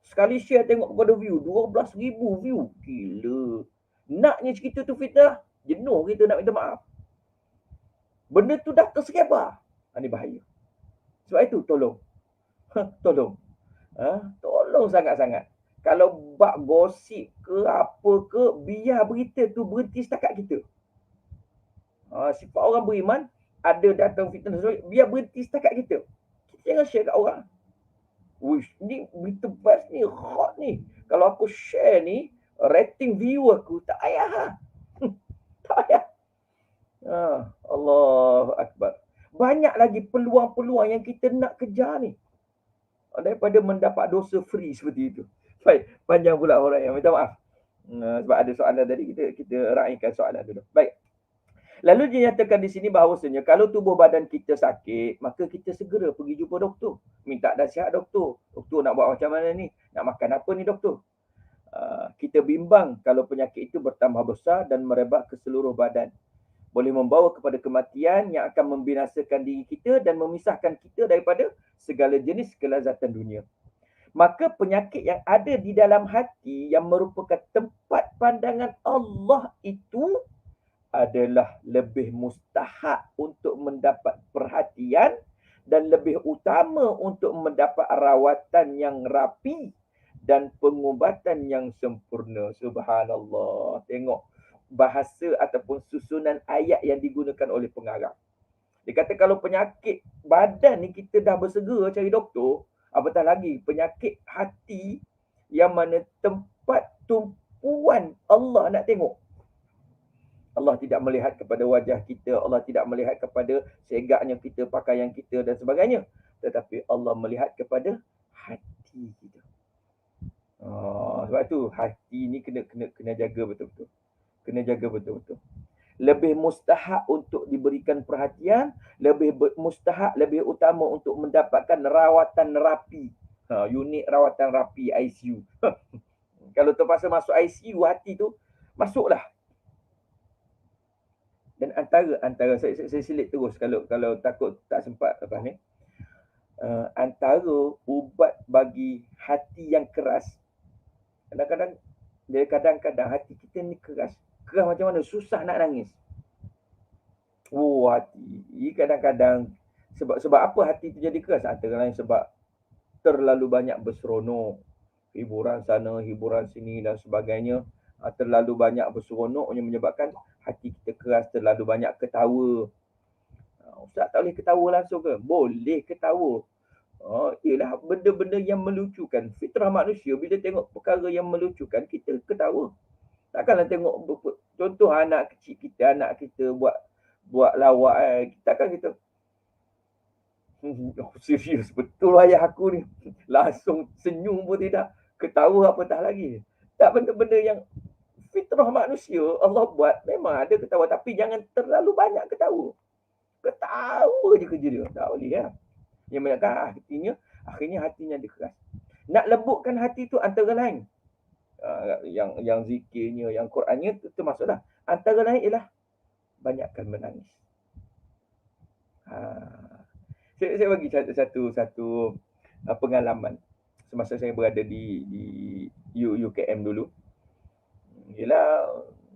Speaker 1: Sekali share tengok kepada view 12,000 view. Gila. Naknya cerita tu fitnah, jenuh kita nak minta maaf. Benda tu dah tersebar. Ini bahaya. Sebab itu tolong. Tolong sangat-sangat. Kalau bab gosip ke apa ke, biar berita tu berhenti setakat kita. Sifat orang beriman, ada datang fitnah, biar berhenti setakat kita. Kita jangan share kat orang. Ni berita best ni, hot ni. Kalau aku share ni, Rating viewer aku tak payah. Tak payah. Allahu Akbar. Banyak lagi peluang-peluang yang kita nak kejar ni. Daripada mendapat dosa free seperti itu. Baik, panjang pula orang yang minta maaf. Sebab ada soalan tadi, kita raikan soalan dulu. Baik. Lalu dinyatakan di sini bahawasanya kalau tubuh badan kita sakit, maka kita segera pergi jumpa doktor. Minta nasihat doktor. Doktor nak buat macam mana ni? Nak makan apa ni doktor? Kita bimbang kalau penyakit itu bertambah besar dan merebak ke seluruh badan. Boleh membawa kepada kematian yang akan membinasakan diri kita dan memisahkan kita daripada segala jenis kelazatan dunia. Maka penyakit yang ada di dalam hati yang merupakan tempat pandangan Allah itu adalah lebih mustahak untuk mendapat perhatian dan lebih utama untuk mendapat rawatan yang rapi dan pengubatan yang sempurna. Subhanallah. Tengok bahasa ataupun susunan ayat yang digunakan oleh pengarang. Dia kata kalau penyakit badan ni kita dah bersegera cari doktor, apatah lagi penyakit hati yang mana tempat tumpuan Allah nak tengok. Allah tidak melihat kepada wajah kita, Allah tidak melihat kepada segaknya kita, pakaian kita dan sebagainya. Tetapi Allah melihat kepada hati kita. Sebab tu hati ni kena jaga betul-betul. Kena jaga betul-betul. Lebih mustahak untuk diberikan perhatian, lebih mustahak, lebih utama untuk mendapatkan rawatan rapi. Unit rawatan rapi ICU. Kalau terpaksa masuk ICU hati tu, masuklah. Dan antara saya selit terus kalau takut tak sempat lepas ni. Antara ubat bagi hati yang keras, kadang-kadang hati kita ni keras macam mana, susah nak nangis. Hati kadang-kadang sebab apa hati tu jadi keras? Antara lain sebab terlalu banyak berseronok, hiburan sana, hiburan sini dan sebagainya. Terlalu banyak berseronok yang menyebabkan hati kita keras, terlalu banyak ketawa. Ustaz tak boleh ketawa langsung ke? Boleh ketawa. Ialah benda-benda yang melucukan. Fitrah manusia bila tengok perkara yang melucukan, kita ketawa. Takkanlah tengok contoh anak kecil kita, anak kita buat lawak, takkan kita serius betul ayah aku ni. Langsung senyum pun tidak, ketawa apatah lagi. Tak, benda-benda yang fitrah manusia Allah buat memang ada ketawa, tapi jangan terlalu banyak ketawa. Ketawa je kerja dia. Tak boleh ya. Yang menyebabkan akhirnya hatinya dia keras. Nak lembutkan hati tu antara lain yang zikirnya, yang Qurannya tu termasuklah. Antara lain ialah banyakkan menangis. Saya bagi satu pengalaman semasa saya berada di UKM dulu. Ialah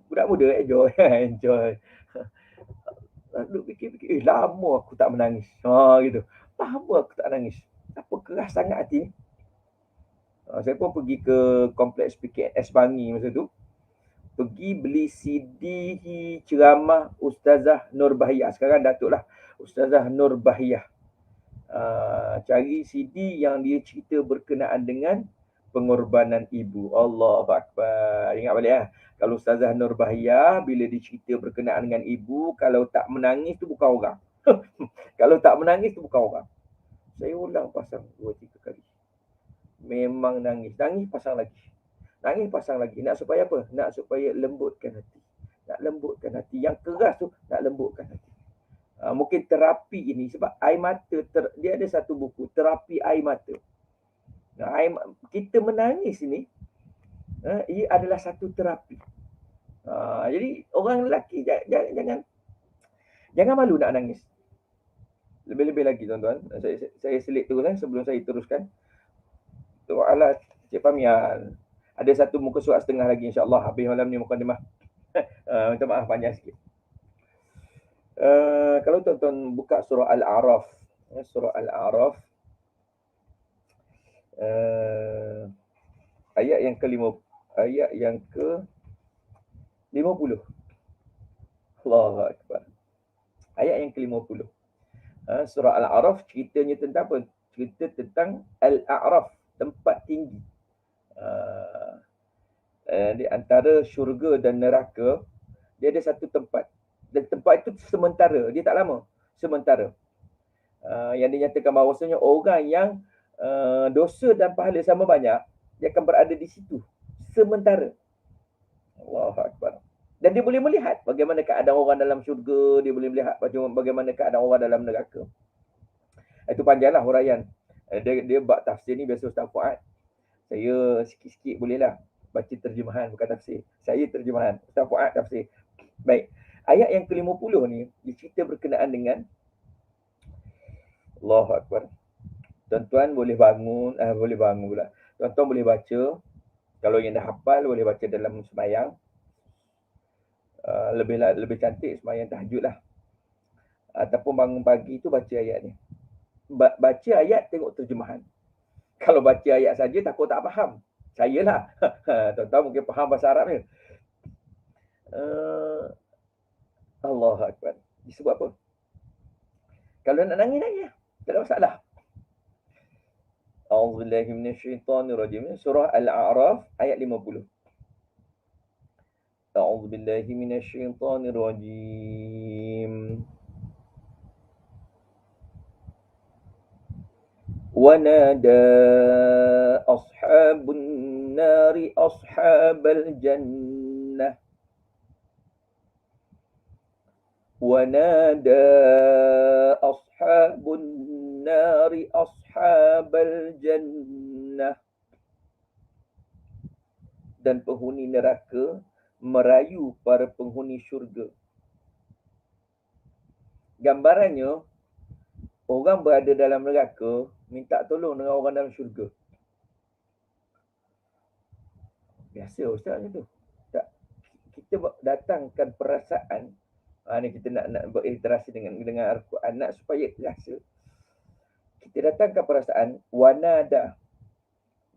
Speaker 1: budak muda enjoy. Lalu fikir, lama aku tak menangis. Gitu. Lama aku tak nangis. Apa keras sangat hati. Saya pun pergi ke kompleks PKS Bangi masa tu. Pergi beli CD ceramah Ustazah Nur Bahiyah. Sekarang Datuk lah. Ustazah Nur Bahiyah. Cari CD yang dia cerita berkenaan dengan pengorbanan ibu. Allahu Akbar. Ingat balik lah. Kalau Ustazah Nur Bahiyah, bila dicerita berkenaan dengan ibu, kalau tak menangis tu bukan orang. Kalau tak menangis tu bukan orang. Saya ulang pasang 2-3 kali. Memang nangis. Nangis pasang lagi. Nangis pasang lagi. Nak supaya apa? Nak supaya lembutkan hati. Nak lembutkan hati. Yang keras tu nak lembutkan hati. Mungkin terapi ini sebab air mata, dia ada satu buku, terapi air mata. Kita menangis ini, ia adalah satu terapi. Jadi orang lelaki jangan malu nak nangis. Lebih-lebih lagi tuan-tuan, saya selit terus sebelum saya teruskan. Tu'ala Cik Pamian. Ada satu muka surat setengah lagi insya-Allah habis malam ni mukadimah. Minta maaf panjang sikit. Kalau tuan-tuan buka surah Al-A'raf, surah Al-A'raf ayat yang ke-50. Allahu Akbar. Ayat yang ke-50. Surah Al-A'raf ceritanya tentang apa? Cerita tentang Al-A'raf, tempat tinggi. di antara syurga dan neraka, dia ada satu tempat. Dan tempat itu sementara, dia tak lama. Sementara. Yang dinyatakan bahawasanya orang yang dosa dan pahala sama banyak, dia akan berada di situ sementara. Allahu Akbar. Dan dia boleh melihat bagaimana keadaan orang dalam syurga, dia boleh melihat bagaimana keadaan orang dalam neraka. Itu panjanglah huraian. Dia bab tafsir ni biasa Ustaz Fuad. Saya sikit-sikit bolehlah baca terjemahan bukan tafsir. Saya terjemahan, Ustaz Fuad tafsir. Baik. Ayat yang ke-50 ni cerita berkenaan dengan Allahu Akbar. Tuan-tuan boleh bangun, boleh bangun pula. Tuan-tuan boleh baca. Kalau yang dah hafal boleh baca dalam sembahyang. Lebih cantik sembahyang tahajud lah. Ataupun bangun pagi tu baca ayat ni. Baca ayat, tengok terjemahan. Kalau baca ayat saja takut tak faham. Saya lah. Tuan-tuan mungkin faham bahasa Arab ni. Allahu Akbar. Disebut apa? Kalau nak nangis-nangis, tak ada masalah. A'udzubillahi minasyaitonirrajim. Surah Al-A'raf ayat 50. A'udzubillahi minasyaitonirrajim. ونادى أصحاب النار أصحاب الجنة ونادى أصحاب النار أصحاب الجنة. Dan penghuni neraka merayu para penghuni syurga. Gambarannya, orang berada dalam neraka minta tolong dengan orang dalam syurga. Biasa Ustaz macam tu. Tak, kita datangkan perasaan. Ni kita nak berinteraksi dengan Al-Quran, nak supaya rasa. Kita datangkan perasaan wanada,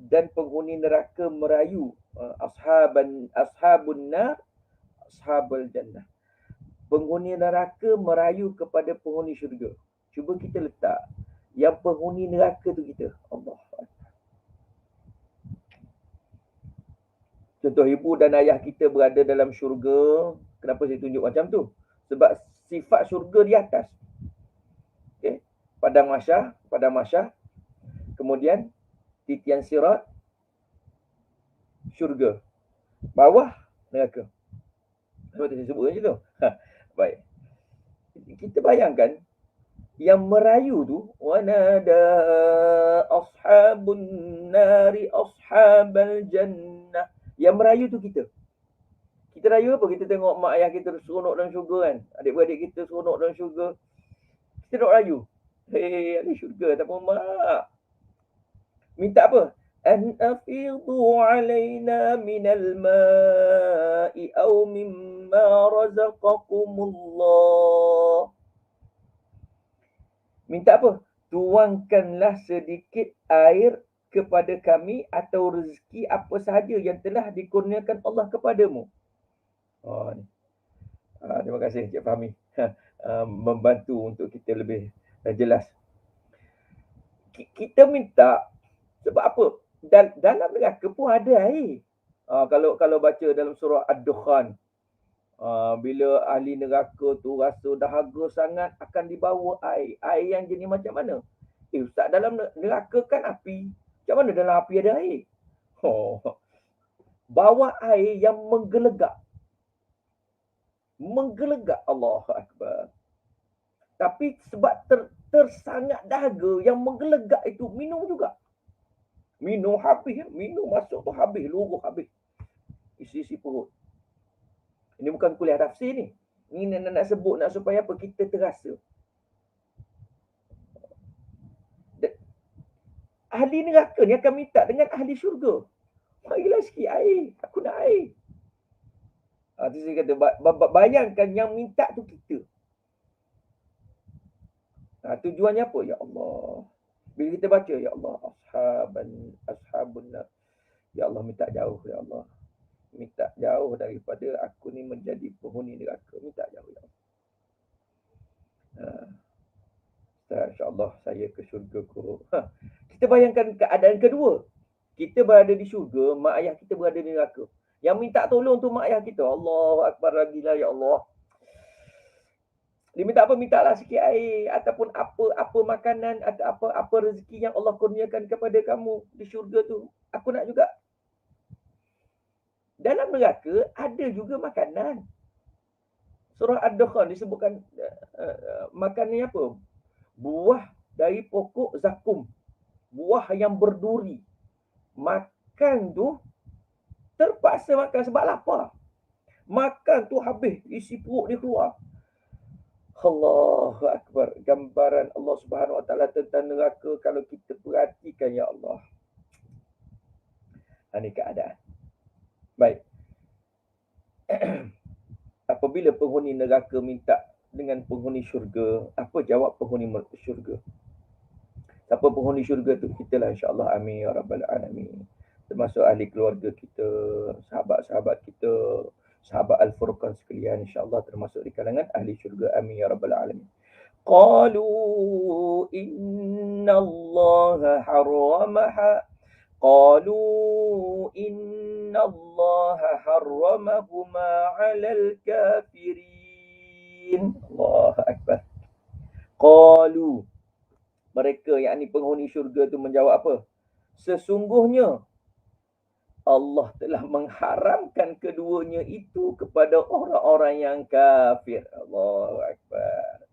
Speaker 1: dan penghuni neraka merayu ashabun nar ashabul jannah. Penghuni neraka merayu kepada penghuni syurga. Cuba kita letak yang penghuni neraka tu kita. Allah. Contoh ibu dan ayah kita berada dalam syurga. Kenapa saya tunjuk macam tu? Sebab sifat syurga di atas. Okay. Padang mahsyar. Kemudian titian sirat, syurga. Bawah, neraka. Sebab saya sebut macam tu. Baik. Kita bayangkan yang merayu tu, wanada ashabun nari ashabal jannah. Yang merayu tu kita. Kita rayu apa? Kita tengok mak ayah kita seronok dalam syurga kan. Adik-beradik kita seronok dalam syurga. Kita nak rayu. Hei, ada syurga. Tak apa mak. Minta apa? An afidu alaina minal ma'i aw mimma razaqakumullah. Minta apa? Tuangkanlah sedikit air kepada kami atau rezeki apa sahaja yang telah dikurniakan Allah kepadamu. Terima kasih Cik Fahmi. Membantu untuk kita lebih jelas. Kita minta sebab apa? Dalam neraka pun ada air. Kalau baca dalam surah Ad-Dukhan, bila ahli neraka tu rasa dahaga sangat, akan dibawa air. Air yang jenis macam mana? Ustaz, dalam neraka kan api. Macam mana dalam api ada air? Bawa air yang menggelegak. Menggelegak. Allahu Akbar. Tapi sebab tersangat dahaga, yang menggelegak itu minum juga. Minum habis. Minum masuk tu habis. Luruh habis. Isi-isi perut. Ini bukan kuliah tafsir ni. Ini nak sebut nak supaya apa? Kita terasa. Ahli neraka ni akan minta dengan ahli syurga. Marilah sikit air. Aku nak air. Tu saya kata, bayangkan yang minta tu kita. Tujuannya apa? Ya Allah. Bila kita baca, Ya Allah, ashabun nar. Ya Allah, minta jauh, Ya Allah. Minta jauh daripada aku ni menjadi penghuni neraka. Minta jauh, Ya Allah. InsyaAllah saya ke syurga ku. Kita bayangkan keadaan kedua. Kita berada di syurga, mak ayah kita berada di neraka. Yang minta tolong tu mak ayah kita. Allahu Akbar lagi lah, ya Allah. Dia minta apa? Mintalah sikit air ataupun apa makanan atau apa rezeki yang Allah kurniakan kepada kamu di syurga tu. Aku nak juga. Dalam neraka ada juga makanan. Surah Ad-Dukhan disebutkan makan ni apa? Buah dari pokok zakum. Buah yang berduri. Makan tu terpaksa makan sebab lapar. Makan tu habis, isi perut dia keluar. Allahu Akbar. Gambaran Allah Subhanahu Wa Taala tentang neraka kalau kita perhatikan, ya Allah. Ini keadaan. Baik. Apabila penghuni neraka minta dengan penghuni syurga, apa jawab penghuni syurga? Siapa penghuni syurga tu? Kitalah, insya-Allah. Amin ya rabbal alamin. Termasuk ahli keluarga kita, sahabat-sahabat kita, sahabat Al-Furqan sekalian, insya-Allah termasuk di kalangan ahli syurga. Amin ya rabbal alamin. Qalu innallaha harramaha innallaha harramahuma 'alal kafirin. Allahu Akbar. Qalu, mereka yakni penghuni syurga tu menjawab apa? Sesungguhnya Allah telah mengharamkan keduanya itu kepada orang-orang yang kafir. Allahu Akbar.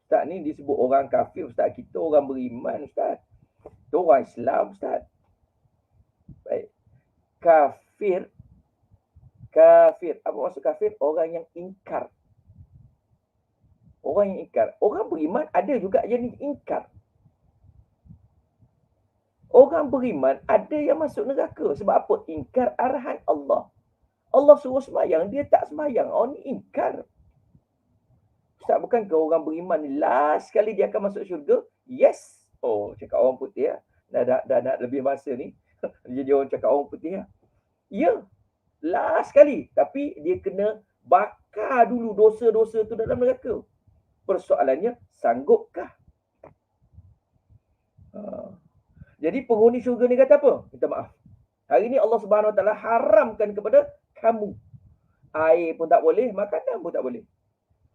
Speaker 1: Ustaz ni disebut orang kafir, Ustaz. Kita orang beriman, Ustaz. Kita orang Islam, Ustaz. Baik. Kafir. Apa maksud kafir? Orang yang ingkar. Orang yang ingkar. Orang beriman ada juga yang ingkar. Orang beriman ada yang masuk neraka. Sebab apa? Ingkar arahan Allah. Allah suruh sembahyang, dia tak sembahyang. Oh, ni ingkar. Ustaz, bukankah orang beriman ni last sekali dia akan masuk syurga? Yes. Oh, cakap orang putih ya. Dah nak lebih masa ni. Jadi orang cakap orang putih ya. Ya. Last sekali. Tapi dia kena bakar dulu dosa-dosa tu dalam neraka. Persoalannya, sanggupkah? Jadi penghuni syurga ni kata apa? Minta maaf. Hari ni Allah Subhanahu Wa Taala haramkan kepada kamu. Air pun tak boleh, makanan pun tak boleh.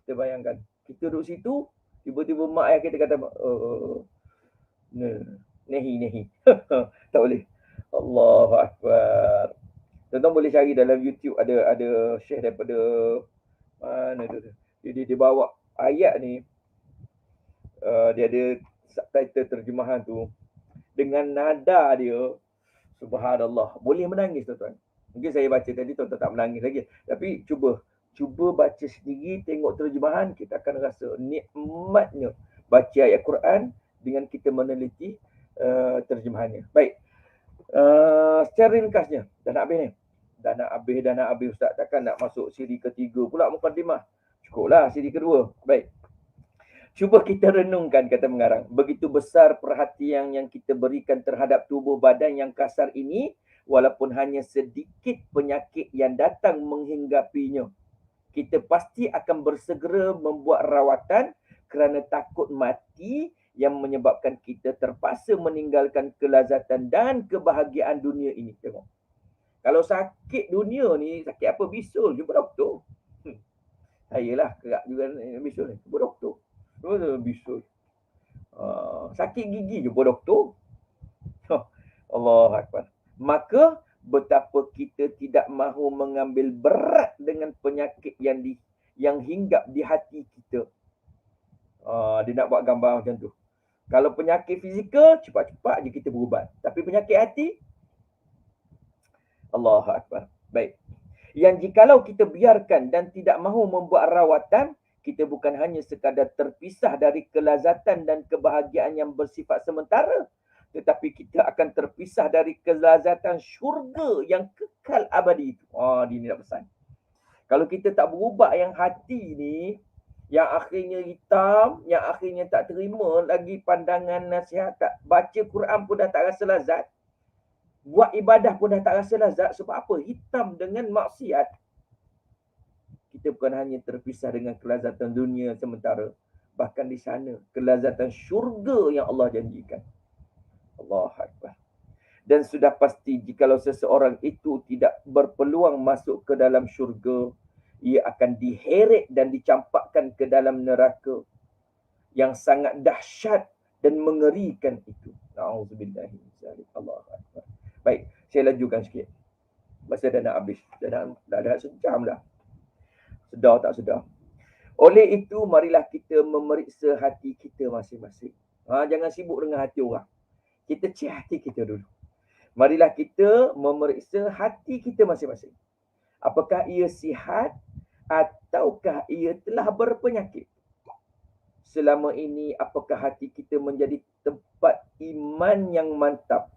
Speaker 1: Kita bayangkan, kita duduk situ, tiba-tiba mak ayah kita kata, nehi. Tak boleh. Allahu Akbar. Tuan-tuan boleh cari dalam YouTube, ada share daripada mana tu. Dia bawa ayat ni, dia ada subtitle terjemahan tu. Dengan nada dia, subhanallah, boleh menangis, tuan-tuan. Mungkin saya baca tadi, tuan-tuan tak menangis lagi. Tapi cuba baca sendiri, tengok terjemahan, kita akan rasa nikmatnya baca ayat Quran dengan kita meneliti terjemahannya. Baik. Secara ringkasnya, dah nak habis Ustaz. Takkan nak masuk siri ketiga pula mukadimah. Cukuplah siri kedua. Baik. Cuba kita renungkan, kata mengarang. Begitu besar perhatian yang kita berikan terhadap tubuh badan yang kasar ini, walaupun hanya sedikit penyakit yang datang menghinggapinya. Kita pasti akan bersegera membuat rawatan kerana takut mati yang menyebabkan kita terpaksa meninggalkan kelazatan dan kebahagiaan dunia ini. Tengok. Kalau sakit dunia ni, sakit apa? Bisul, jumpa doktor. Sayalah kerak juga bisul ni. Jumpa doktor. Bisul. Sakit gigi jumpa doktor. Allah Akbar. Maka betapa kita tidak mahu mengambil berat dengan penyakit yang hinggap di hati kita. Dia nak buat gambar macam tu. Kalau penyakit fizikal, cepat-cepat je kita berubat. Tapi penyakit hati, Allahu Akbar. Baik. Yang jikalau kita biarkan dan tidak mahu membuat rawatan, kita bukan hanya sekadar terpisah dari kelazatan dan kebahagiaan yang bersifat sementara, tetapi kita akan terpisah dari kelazatan syurga yang kekal abadi itu. Dia nak pesan. Kalau kita tak berubah yang hati ni, yang akhirnya hitam, yang akhirnya tak terima lagi pandangan nasihat, tak baca Quran pun dah tak rasa lazat, buat ibadah pun dah tak rasa lazat. Sebab apa? Hitam dengan maksiat. Kita bukan hanya terpisah dengan kelazatan dunia sementara, bahkan di sana kelazatan syurga yang Allah janjikan. Allahu Akbar. Dan sudah pasti jikalau seseorang itu tidak berpeluang masuk ke dalam syurga, ia akan diheret dan dicampakkan ke dalam neraka yang sangat dahsyat dan mengerikan itu. Na'udzubillah min zalik. Allahu akbar. Baik, saya lajukan sikit. Masa dah nak habis. Dah dah sejam dah. Sedar tak sedar. Oleh itu, marilah kita memeriksa hati kita masing-masing. Jangan sibuk dengan hati orang. Kita cek hati kita dulu. Marilah kita memeriksa hati kita masing-masing. Apakah ia sihat ataukah ia telah berpenyakit? Selama ini, apakah hati kita menjadi tempat iman yang mantap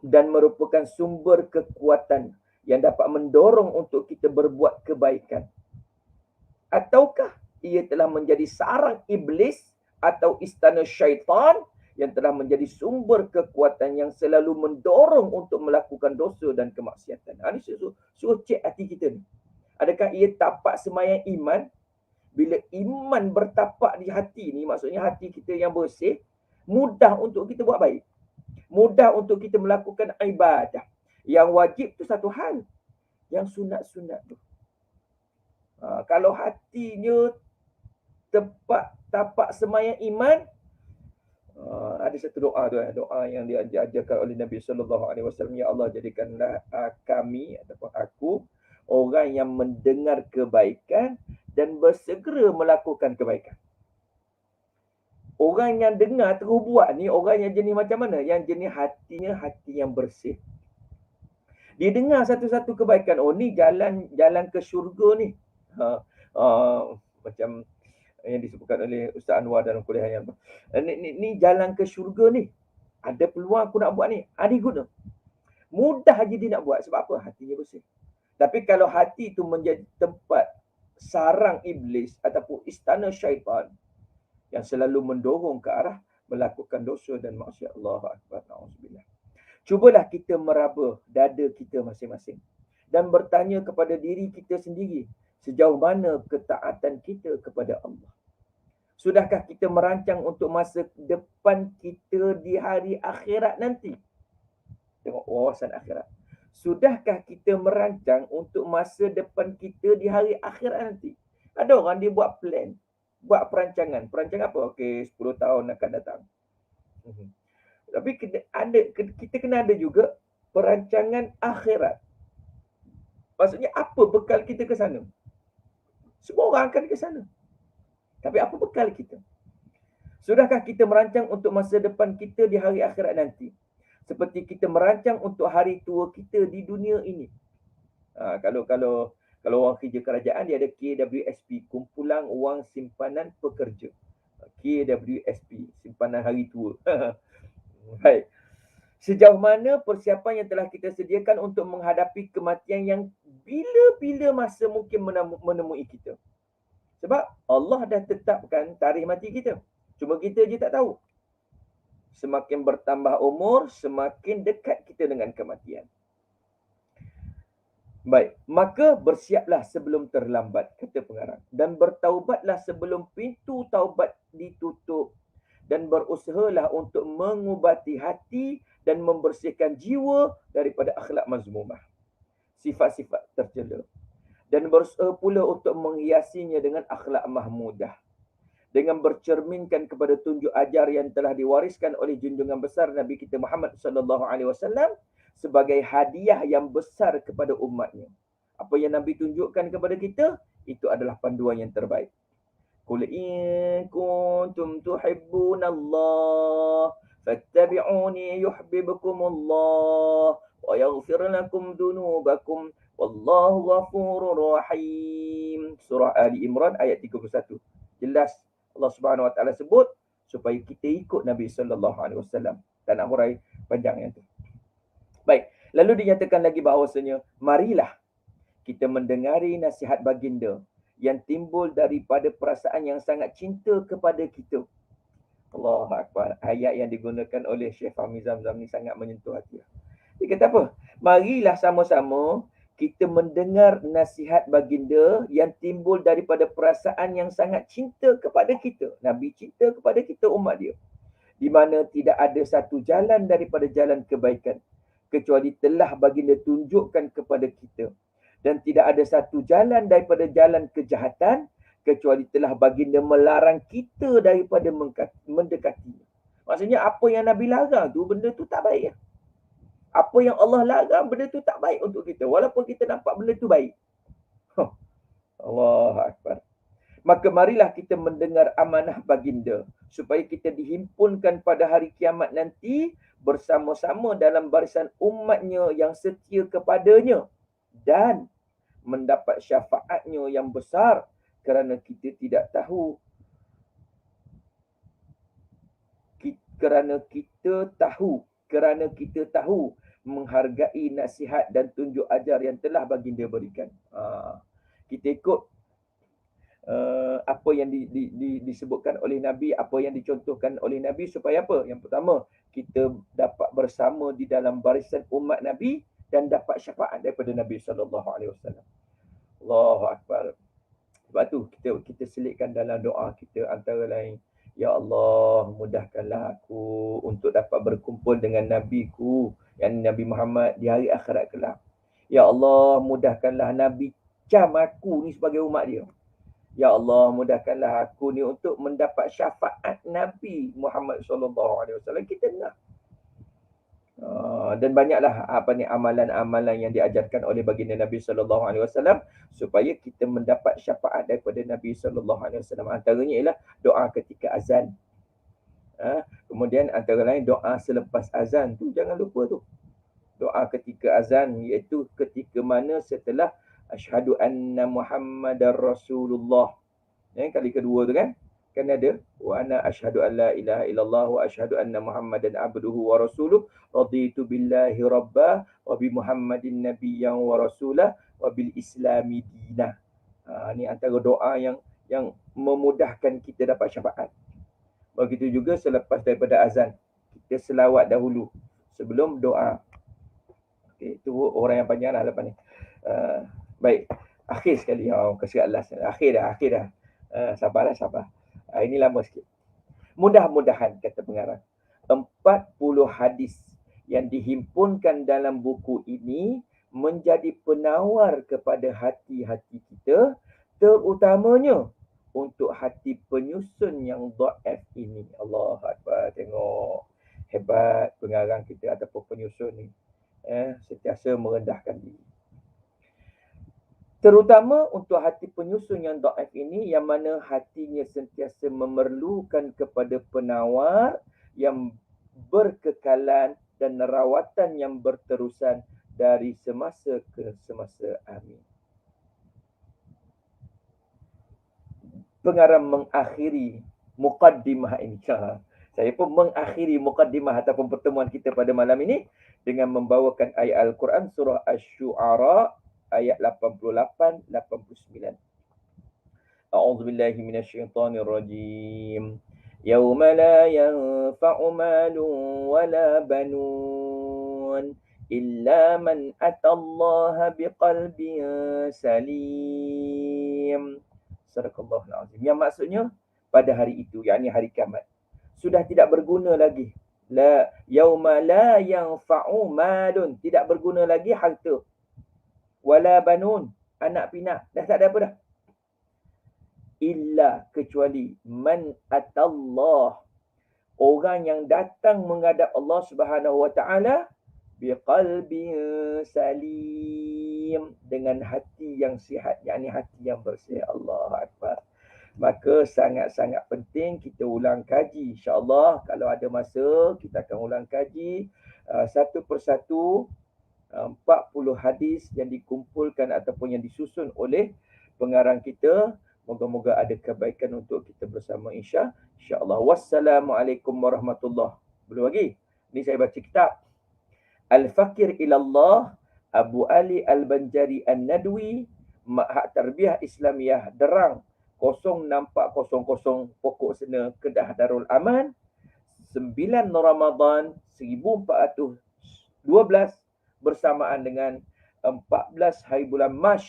Speaker 1: dan merupakan sumber kekuatan yang dapat mendorong untuk kita berbuat kebaikan? Ataukah ia telah menjadi sarang iblis atau istana syaitan yang telah menjadi sumber kekuatan yang selalu mendorong untuk melakukan dosa dan kemaksiatan? Ini suruh cek hati kita ni. Adakah ia tapak semayang iman? Bila iman bertapak di hati ni, maksudnya hati kita yang bersih, mudah untuk kita buat baik. Mudah untuk kita melakukan ibadah. Yang wajib tu satu hal. Yang sunat-sunat tu. Kalau hatinya tapak semayang iman, ada satu doa tu, doa yang diajarkan oleh Nabi SAW. Ya Allah, jadikanlah kami ataupun aku orang yang mendengar kebaikan dan bersegera melakukan kebaikan. Orang yang dengar terus buat ni, orang yang jenis macam mana? Yang jenis hatinya hati yang bersih. Dia dengar satu-satu kebaikan. Ni jalan ke syurga ni. Macam yang disebutkan oleh Ustaz Anwar dalam kuliah yang ni jalan ke syurga ni. Ada peluang aku nak buat ni. Ada guna. Mudah je dia nak buat. Sebab apa? Hatinya bersih. Tapi kalau hati itu menjadi tempat sarang iblis ataupun istana syaitan yang selalu mendorong ke arah melakukan dosa dan maksiat, Allahu akbar, na'udzubillah. Cubalah kita meraba dada kita masing-masing dan bertanya kepada diri kita sendiri, sejauh mana ketaatan kita kepada Allah. Sudahkah kita merancang untuk masa depan kita di hari akhirat nanti? Tengok wawasan akhirat. Sudahkah kita merancang untuk masa depan kita di hari akhirat nanti? Ada orang dia buat plan, buat perancangan. Perancangan apa? Okey, 10 tahun akan datang. Tapi kita kena ada juga perancangan akhirat. Maksudnya apa bekal kita ke sana? Semua orang akan ke sana. Tapi apa bekal kita? Sudahkah kita merancang untuk masa depan kita di hari akhirat nanti? Seperti kita merancang untuk hari tua kita di dunia ini. Kalau orang kerja kerajaan, dia ada KWSP, Kumpulan Wang Simpanan Pekerja. KWSP, simpanan hari tua. Baik. Sejauh mana persiapan yang telah kita sediakan untuk menghadapi kematian yang bila-bila masa mungkin menemui kita. Sebab Allah dah tetapkan tarikh mati kita. Cuma kita je tak tahu. Semakin bertambah umur, semakin dekat kita dengan kematian. Baik, maka bersiaplah sebelum terlambat, kata pengarang. Dan bertaubatlah sebelum pintu taubat ditutup. Dan berusahalah untuk mengubati hati dan membersihkan jiwa daripada akhlak mazmumah, sifat-sifat tercela. Dan berusaha pula untuk menghiasinya dengan akhlak mahmudah. Dengan bercerminkan kepada tunjuk ajar yang telah diwariskan oleh junjungan besar Nabi kita Muhammad SAW sebagai hadiah yang besar kepada umatnya. Apa yang Nabi tunjukkan kepada kita, itu adalah panduan yang terbaik. Qul in kuntum tuhibbunallah fattabi'uni yuhibbukumullah wa yaghfir lakum dunubakum wallahu ghafurur rahim. Surah Ali Imran ayat 31. Jelas Allah Subhanahu Wa Taala sebut supaya kita ikut Nabi sallallahu alaihi wasallam. Tak nak hurai panjang yang tu. Baik, lalu dinyatakan lagi bahawasanya marilah kita mendengari nasihat baginda yang timbul daripada perasaan yang sangat cinta kepada kita. Allahu akbar. Ayat yang digunakan oleh Syekh Fahmi Zamzam ni sangat menyentuh hati. Dia kata apa? Marilah sama-sama kita mendengar nasihat baginda yang timbul daripada perasaan yang sangat cinta kepada kita. Nabi cinta kepada kita, umat dia. di mana tidak ada satu jalan daripada jalan kebaikan kecuali telah baginda tunjukkan kepada kita, dan tidak ada satu jalan daripada jalan kejahatan kecuali telah baginda melarang kita daripada mendekatinya. Maksudnya apa yang Nabi larang tu, benda tu tak baik. Apa yang Allah larang, benda tu tak baik untuk kita, walaupun kita nampak benda tu baik. Allahu Akbar. Maka marilah kita mendengar amanah baginda supaya kita dihimpunkan pada hari kiamat nanti bersama-sama dalam barisan umatnya yang setia kepadanya dan mendapat syafaatnya yang besar, kerana kita tidak tahu kerana kita tahu menghargai nasihat dan tunjuk ajar yang telah baginda berikan. Kita ikut apa yang disebutkan oleh Nabi, apa yang dicontohkan oleh Nabi, supaya apa? Yang pertama, kita dapat bersama di dalam barisan umat Nabi dan dapat syafaat daripada Nabi SAW. Allahu Akbar. Sebab tu kita selitkan dalam doa kita antara lain, Ya Allah, mudahkanlah aku untuk dapat berkumpul dengan Nabiku, yang Nabi Muhammad, di hari akhirat kelak. Ya Allah, mudahkanlah Nabi cam aku ni sebagai umat dia. Ya Allah, mudahkanlah aku ni untuk mendapat syafaat Nabi Muhammad SAW. Kita nak. Dan banyaklah amalan-amalan yang diajarkan oleh baginda Nabi SAW supaya kita mendapat syafaat daripada Nabi SAW. Antaranya ialah doa ketika azan. Kemudian antara lain doa selepas azan tu, jangan lupa tu. Doa ketika azan, iaitu ketika mana setelah asyhadu anna Muhammadar Rasulullah. Kali kedua tu kan ada wa ana asyhadu an la ilaha illallah wa asyhadu anna Muhammadan abduhu wa rasuluh raditu billahi rabba wa bi Muhammadin nabiyyan wa rasulah wa bil islami dinah. Ni antara doa yang memudahkan kita dapat syafaat. Begitu juga selepas daripada azan, kita selawat dahulu sebelum doa. Okey, itu orang yang panjang lah lepas ni. Baik, akhir sekali. Kasih Allah. Akhir dah. Sabar. Ini lama sikit. Mudah-mudahan, kata pengarang, 40 hadis yang dihimpunkan dalam buku ini menjadi penawar kepada hati-hati kita, terutamanya untuk hati penyusun yang dhaif ini. Allahu Akbar. Tengok hebat pengarang kita ataupun penyusun ni. Sentiasa merendahkan diri. Terutama untuk hati penyusun yang dhaif ini, yang mana hatinya sentiasa memerlukan kepada penawar yang berkekalan dan rawatan yang berterusan dari semasa ke semasa. Amin. Pengarang mengakhiri muqaddimah ini. Saya pun mengakhiri muqaddimah ataupun pertemuan kita pada malam ini dengan membawakan ayat Al-Quran surah Asy-Syu'ara ayat 88-89. A'udzubillahi minasyaitonirrajim. Yauma la yanfa'u malun wala banun illa man atallaha biqalbin salim. Sadaqallahul azim. Yang maksudnya pada hari itu, yakni hari kiamat, sudah tidak berguna lagi. La yauma la yanfa'u malun, tidak berguna lagi harta. Wala banun, anak pinak, dah tak ada apa dah. Illa, kecuali man atallah, orang yang datang menghadap Allah Subhanahu wa taala biqalbin salim, dengan hati yang sihat, yakni hati yang bersih. Allahu Akbar. Maka sangat-sangat penting kita ulang kaji. InsyaAllah kalau ada masa kita akan ulang kaji satu persatu 40 hadis yang dikumpulkan ataupun yang disusun oleh pengarang kita. Moga-moga ada kebaikan untuk kita bersama insya-Allah. Wassalamualaikum warahmatullahi. Belum lagi. Ni saya baca kitab Al-Fakir ilallah Abu Ali Al-Banjari An-Nadwi, Ma'had Tarbiyah Islamiyah Derang 0400 Pokok Sena Kedah Darul Aman, 9 Ramadan 1412 bersamaan dengan 14 hari bulan Mac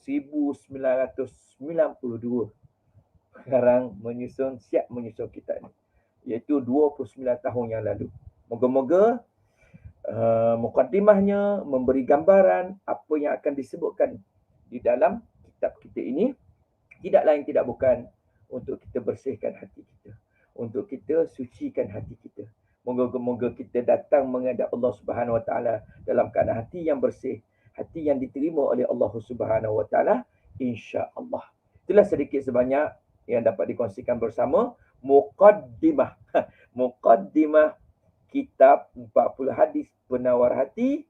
Speaker 1: 1992. Sekarang siap menyusun kitab ni. iaitu 29 tahun yang lalu. Moga-moga mukaddimahnya memberi gambaran apa yang akan disebutkan di dalam kitab kita ini, tidak lain tidak bukan untuk kita bersihkan hati kita, untuk kita sucikan hati kita. Moga-moga kita datang menghadap Allah Subhanahu Wa Taala dalam keadaan hati yang bersih, hati yang diterima oleh Allah Subhanahu Wa Taala, insya-Allah. Itulah sedikit sebanyak yang dapat dikongsikan bersama muqaddimah. Muqaddimah kitab 40 hadis penawar hati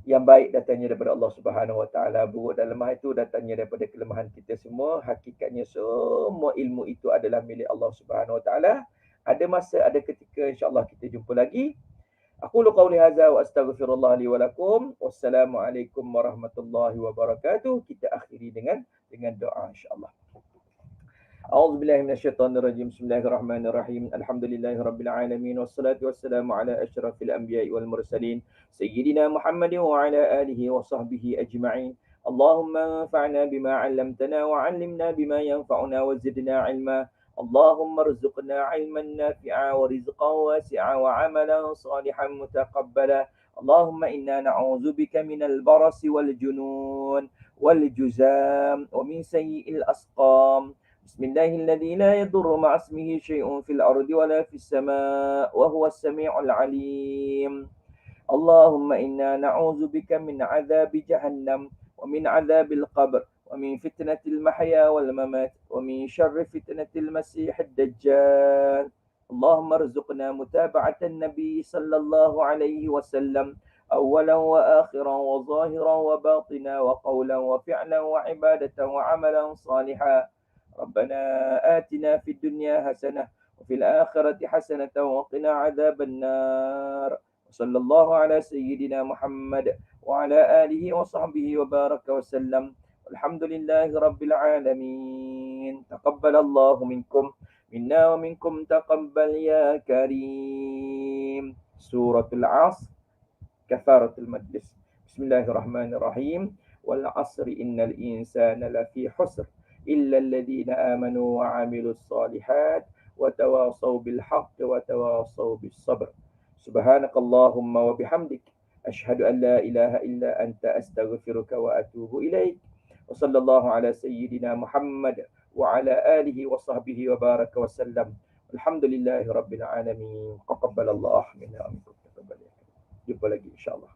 Speaker 1: yang baik datangnya daripada Allah Subhanahu Wa Taala. Buruk dan lemah itu datangnya daripada kelemahan kita semua. Hakikatnya semua ilmu itu adalah milik Allah Subhanahu Wa Taala. Ada masa, ada ketika, insya-Allah kita jumpa lagi. Aqulu qawli hadza wa astaghfirullah li wa lakum. Wassalamualaikum warahmatullahi wabarakatuh. Kita akhiri dengan doa, insya-Allah. أعوذ بالله من الشيطان الرجيم. بسم الله الرحمن الرحيم. الحمد لله رب العالمين والصلاة والسلام على أشرف الأنبياء والمرسلين سيدنا محمد وعلى آله وصحبه أجمعين. اللهم انفعنا بما علمتنا وعلمنا بما ينفعنا وزدنا علما. اللهم ارزقنا علما نافعا ورزقا واسعا وعملا صالحا متقبلا. اللهم إنا نعوذ بك من البرص والجنون والجزام ومن سيء الأسقام. بسم الله الذي لا يضر مع اسمه شيء في الأرض ولا في السماء وهو السميع العليم. اللهم إنا نعوذ بك من عذاب جهنم ومن عذاب القبر ومن فتنة المحيا والممات ومن شر فتنة المسيح الدجال. اللهم ارزقنا متابعة النبي صلى الله عليه وسلم أولا وآخرا وظاهرا وباطنا وقولا وفعلا وعبادة وعملا صالحا. ربنا آتنا في الدنيا حسنة وفي الآخرة حسنة وقنا عذاب النار. وصلى الله على سيدنا محمد وعلى آله وصحبه وبارك وسلم. والحمد لله رب العالمين. تقبل الله منكم منا ومنكم تقبل يا كريم. سورة العصر كفارة المجلس. بسم الله الرحمن الرحيم. والعصر إن الإنسان لفي خسر إلا الذين آمنوا وعملوا الصالحات وتواصوا بالحق وتواصوا بالصبر. سبحانك اللهم وبحمدك أشهد أن لا إله إلا أنت أستغفرك وأتوب إليك. وصلى الله على سيدنا محمد وعلى آله وصحبه وبارك وسلم. الحمد لله رب العالمين. تقبل الله منا ومنكم. Jumpa lagi insya-Allah.